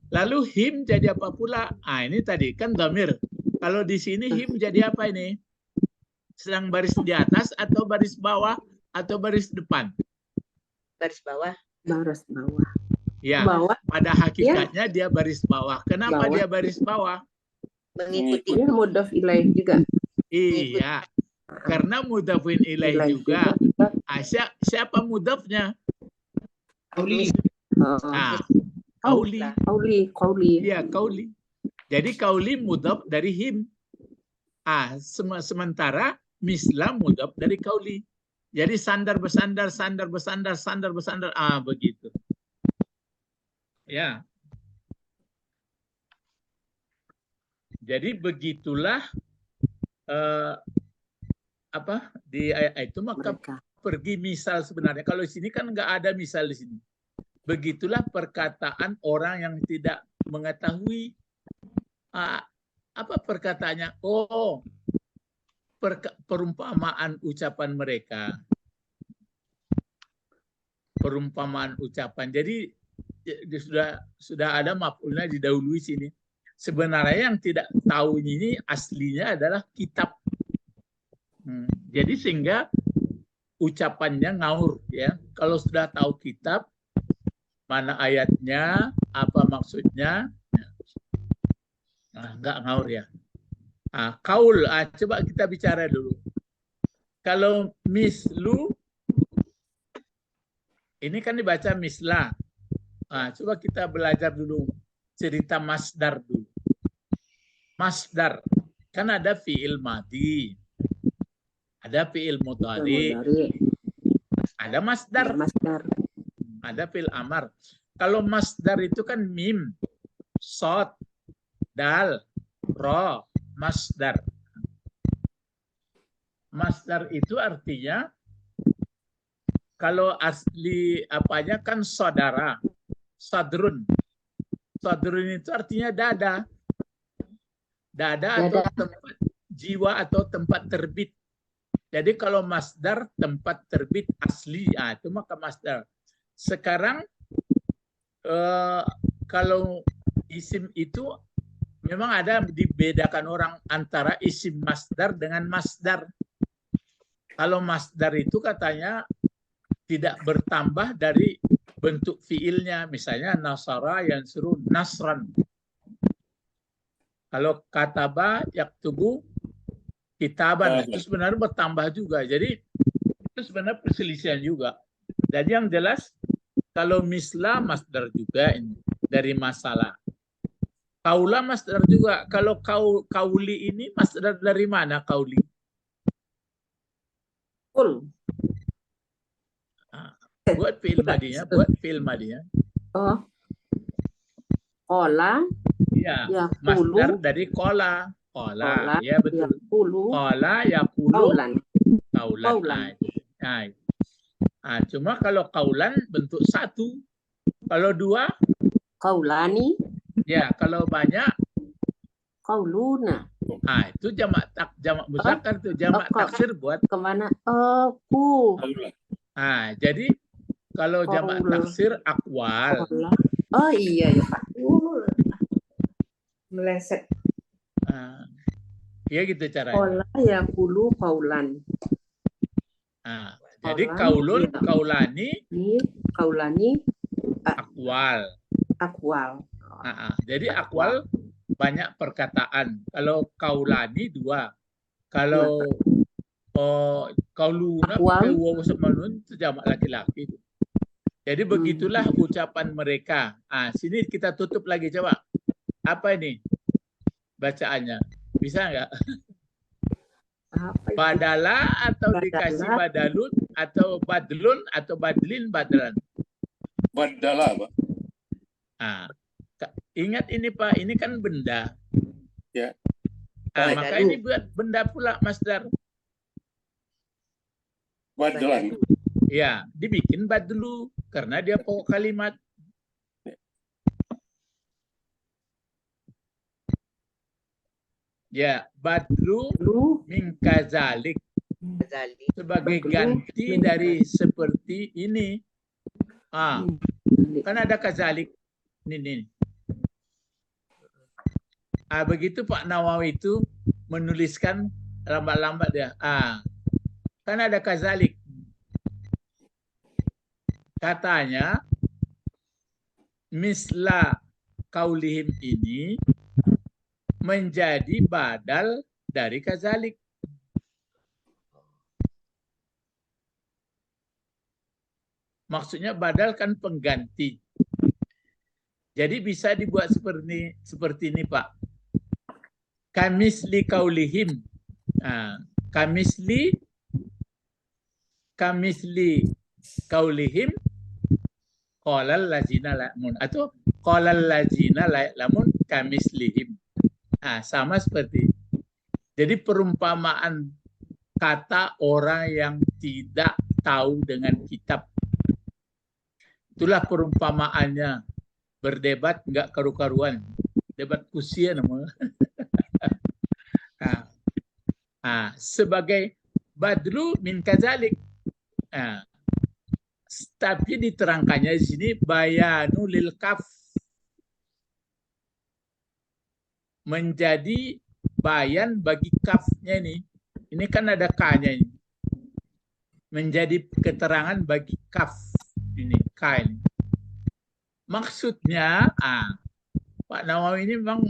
Speaker 2: Lalu him jadi apa pula? Ini tadi kan dhamir. Kalau di sini him jadi apa ini? Sedang baris di atas atau baris bawah atau baris depan?
Speaker 3: Baris bawah.
Speaker 6: Baris bawah.
Speaker 2: Ya,
Speaker 6: Bawah.
Speaker 2: pada hakikatnya dia baris bawah. Kenapa
Speaker 6: Bawah.
Speaker 2: dia baris bawah?
Speaker 3: Mengikuti.
Speaker 6: Ini mudhaf ilaih juga.
Speaker 2: Iya, karena mudhafun ilaih juga. Siapa mudhafnya?
Speaker 5: Kauli.
Speaker 2: Kauli.
Speaker 6: Kauli.
Speaker 2: Iya, kauli. Jadi kauli mudhaf dari him. Sementara mislah mudhaf dari kauli. Jadi sandar bersandar, sandar bersandar, sandar bersandar. Begitu. Ya. Jadi begitulah di ayat itu, maka pergi misal sebenarnya. Kalau di sini kan nggak ada misal di sini. Begitulah perkataan orang yang tidak mengetahui apa perkataannya. Perumpamaan ucapan mereka. Perumpamaan ucapan. Jadi sudah ada maf'ulnya didahului sini. Sebenarnya yang tidak tahu ini aslinya adalah kitab. Jadi sehingga ucapannya ngaur, ya. Kalau sudah tahu kitab, mana ayatnya, apa maksudnya, nggak ngaur ya. Kaul, coba kita bicara dulu. Kalau mislu, ini kan dibaca mislah. Coba kita belajar dulu cerita masdar dulu. Masdar, kan ada fi'il madi, ada fi'il mudhari, ada masdar, ada fi'il amar. Kalau masdar itu kan mim, sod, dal, ro, masdar. Masdar itu artinya kalau asli apanya kan saudara, sadrun. Sadrun itu artinya dada. Dada atau tempat jiwa atau tempat terbit. Jadi kalau masdar tempat terbit asli, itu maka masdar. Sekarang kalau isim itu memang ada dibedakan orang antara isim masdar dengan masdar. Kalau masdar itu katanya tidak bertambah dari bentuk fiilnya. Misalnya nasara yansuru nasran. Kalau kataba yaktubu kitaban, itu sebenarnya bertambah juga. Jadi itu sebenarnya perselisihan juga. Jadi yang jelas kalau misla masdar juga ini dari masalah. Kaula masdar juga. Kalau kauli ini masdar dari mana kauli?
Speaker 6: Kul.
Speaker 2: Buat fi'il madinya.
Speaker 6: Oh. Kola.
Speaker 2: Ya,
Speaker 6: Yakulu.
Speaker 2: masdar dari kola. Kola, ya betul.
Speaker 6: Yakulu.
Speaker 2: Kola, yakulu,
Speaker 6: Kaulan.
Speaker 2: kaulan. Nah, cuma kalau kaulan bentuk satu. Kalau dua,
Speaker 6: Kaulani.
Speaker 2: ya kalau banyak,
Speaker 6: Kauluna.
Speaker 2: itu jamak muzakkar tuh, jamak taksir buat.
Speaker 6: Kemana? Ku.
Speaker 2: Nah, jadi kalau jamak
Speaker 6: Kaula.
Speaker 2: taksir akwal.
Speaker 6: Kola. Oh iya ya Pak. Meleset.
Speaker 2: Ya gitu caranya.
Speaker 6: Kola yakulu kaulan.
Speaker 2: Nah, jadi
Speaker 6: Kaulan,
Speaker 2: kaulun,
Speaker 6: iya.
Speaker 2: kaulani,
Speaker 6: Ini kaulani
Speaker 2: akwal.
Speaker 6: akwal.
Speaker 2: Jadi akwal banyak perkataan. Kalau kaulani dua. Kalau kauluna pakai wawu sama nun itu jamak laki-laki. Jadi begitulah ucapan mereka. Sini kita tutup lagi coba. Apa ini bacaannya? Bisa nggak?
Speaker 6: Apa itu?
Speaker 2: Badala atau
Speaker 6: Badala.
Speaker 2: dikasih badalun atau badlun atau badlin badlan.
Speaker 4: Badala, Pak.
Speaker 2: Ingat ini Pak, ini kan benda.
Speaker 4: Ya.
Speaker 2: Maka ini buat benda pula masdar.
Speaker 4: Badalan.
Speaker 2: Ya, dibikin badlu karena dia pokok kalimat. Ya, badlu min kazalik
Speaker 3: Zali.
Speaker 2: sebagai
Speaker 6: Badlu
Speaker 2: ganti
Speaker 6: min
Speaker 2: dari seperti ini. Kan ada kazalik. Ini. Begitu Pak Nawawi itu menuliskan lambat-lambat dia. Kan ada kazalik. Katanya misla kaulihim ini menjadi badal dari kazalik. Maksudnya badal kan pengganti. Jadi bisa dibuat seperti ini Pak. Kamisli kaulihim. Kamisli kaulihim qalal ladzina lamun atau qalal ladzina lamun kamislihim. Sama seperti. Jadi perumpamaan kata orang yang tidak tahu dengan kitab. Itulah perumpamaannya. Berdebat nggak karu-karuan. Debat kusia namanya. Sebagai badlu min kazalik. Tapi diterangkannya di sini bayanu lil kaf. Menjadi bayan bagi kafnya ini. Ini kan ada k-nya ini. Menjadi keterangan bagi kaf. Ini k ini. Maksudnya, Pak Nawawi ini memang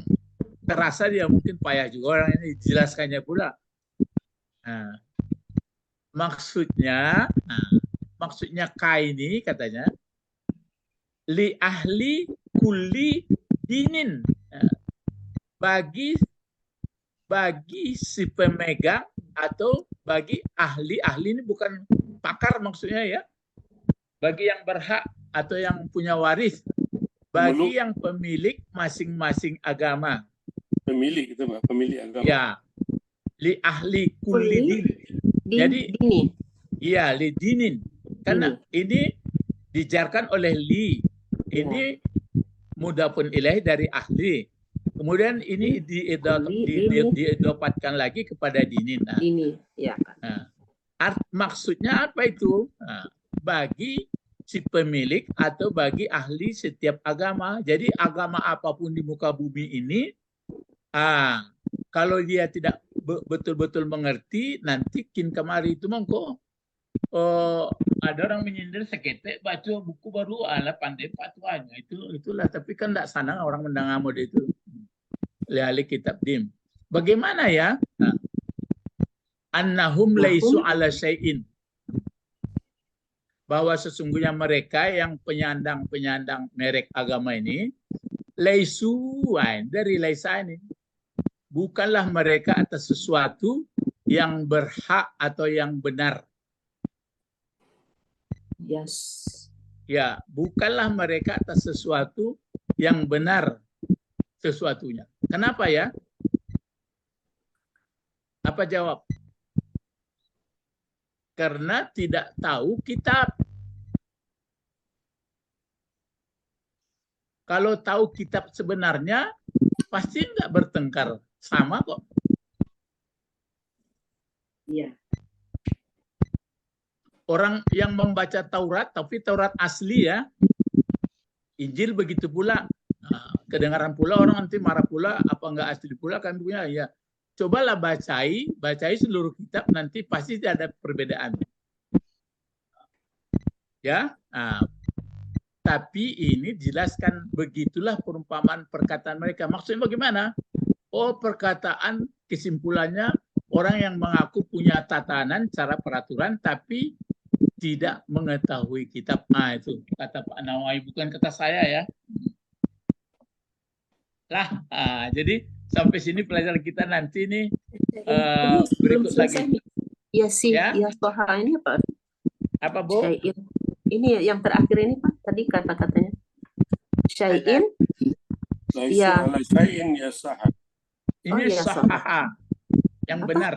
Speaker 2: terasa dia mungkin payah juga orang ini dijelaskannya pula. Maksudnya K ini katanya li ahli kulli dinin, bagi si pemegang atau bagi ahli ini bukan pakar maksudnya ya, bagi yang berhak atau yang punya waris, bagi yang pemilik masing-masing agama.
Speaker 4: Pemilik itu Pak, pemilik agama.
Speaker 2: Ya, li ahli kulli din. Jadi
Speaker 6: dini.
Speaker 2: Iya, li dinin. Karena ini dijarkan oleh li. Ini mudhafun ilaih dari ahli. Kemudian ini diidopatkan lagi kepada dinin.
Speaker 6: Dini, ya kan.
Speaker 2: Maksudnya apa itu? Bagi si pemilik atau bagi ahli setiap agama. Jadi agama apapun di muka bumi ini Kalau dia tidak betul-betul mengerti, nanti kin kemari itu mongko ada orang menyindir seketek baca buku baru ala pandai patuanya itulah, tapi kan tidak sana orang mendengar itu lihat kitab dim. Bagaimana ya? Annahum laisu ala syai'in, bahwa sesungguhnya mereka yang penyandang merek agama ini laisu dari laisa ini, bukanlah mereka atas sesuatu yang berhak atau yang benar.
Speaker 6: Yes.
Speaker 2: Ya, bukanlah mereka atas sesuatu yang benar sesuatunya. Kenapa ya? Apa jawab? Karena tidak tahu kitab. Kalau tahu kitab sebenarnya, pasti nggak bertengkar. Sama kok.
Speaker 6: Iya.
Speaker 2: Orang yang membaca Taurat, tapi Taurat asli ya, Injil begitu pula. Kedengaran pula orang nanti marah pula, apa enggak asli pula kan punya ya. Cobalah bacai seluruh kitab, nanti pasti ada perbedaan. Ya, tapi ini jelaskan begitulah perumpamaan perkataan mereka. Maksudnya bagaimana? Oh, perkataan kesimpulannya orang yang mengaku punya tatanan, cara peraturan, tapi tidak mengetahui kitab. Itu kata Pak Nawawi, bukan kata saya ya. Jadi sampai sini pelajaran kita nanti nih berikut lagi.
Speaker 6: Iya sih,
Speaker 2: Ya?
Speaker 6: ya soha ini apa?
Speaker 2: Apa, Bu?
Speaker 6: Syai'in. Ini yang terakhir ini Pak, tadi kata-katanya. Syai'in.
Speaker 4: Laisu
Speaker 6: Ya.
Speaker 4: ala syai'in ya sahah.
Speaker 2: Ini
Speaker 6: ya,
Speaker 2: sahah, yang
Speaker 6: Apa?
Speaker 2: benar.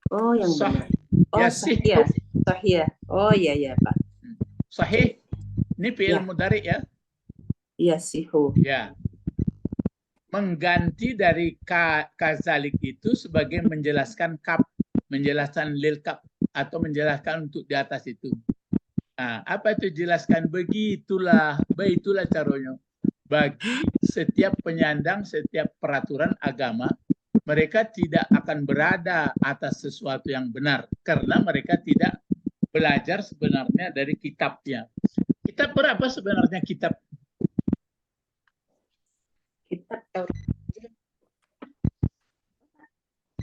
Speaker 6: Oh, yang
Speaker 2: Sah.
Speaker 6: benar. Oh,
Speaker 2: Yasih.
Speaker 6: sahih. Sahih. Oh, iya Pak.
Speaker 2: Sahih. Ini fi'il
Speaker 6: Ya.
Speaker 2: mudhari ya.
Speaker 6: Yasihu.
Speaker 2: Ya. Mengganti dari kazalik itu sebagai menjelaskan kap, menjelaskan lil kap, atau menjelaskan untuk di atas itu. Apa itu jelaskan? Begitulah caranya. Bagi setiap penyandang, setiap peraturan agama, mereka tidak akan berada atas sesuatu yang benar karena mereka tidak belajar sebenarnya dari kitabnya. Kitab berapa sebenarnya kitab?
Speaker 6: Kitab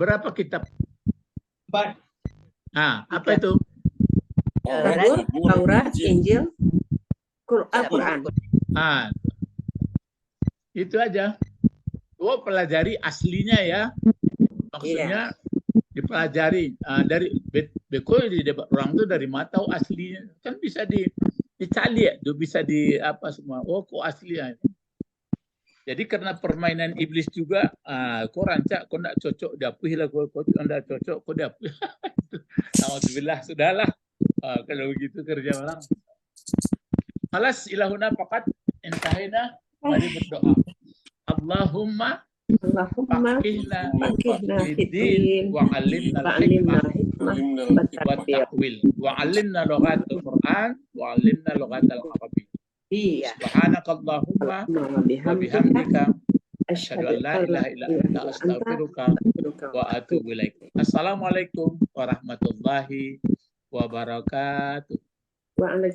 Speaker 2: Berapa kitab?
Speaker 5: 4.
Speaker 2: Apa itu?
Speaker 6: Taurat, Injil, Al-Quran.
Speaker 2: Itu aja. Pelajari aslinya ya. Maksudnya dipelajari dari beko di orang itu dari mana tahu aslinya, kan bisa dicari ya, bisa di apa semua. Kok asli ya. Jadi karena permainan iblis juga, kok rancak, kok enggak cocok diapuhi lah, kok enggak cocok, kok diapuhi. Alhamdulillah, sudahlah. Kalau begitu kerja orang. Halas ilahuna faqat intahina, mari berdoa. Allahumma faqihna fiddin wa 'allimna al-hikmah wa ta'wil wa 'allimna lughatal Qur'an wa 'allimna lughatal Arabiyyah.
Speaker 6: Iya.
Speaker 2: Subhanakallahumma wa bihamdika asyhadu an la ilaha illa anta astaghfiruka wa atubu ilaik. Assalamualaikum warahmatullahi wabarakatuh.
Speaker 6: Waalaikumsalam.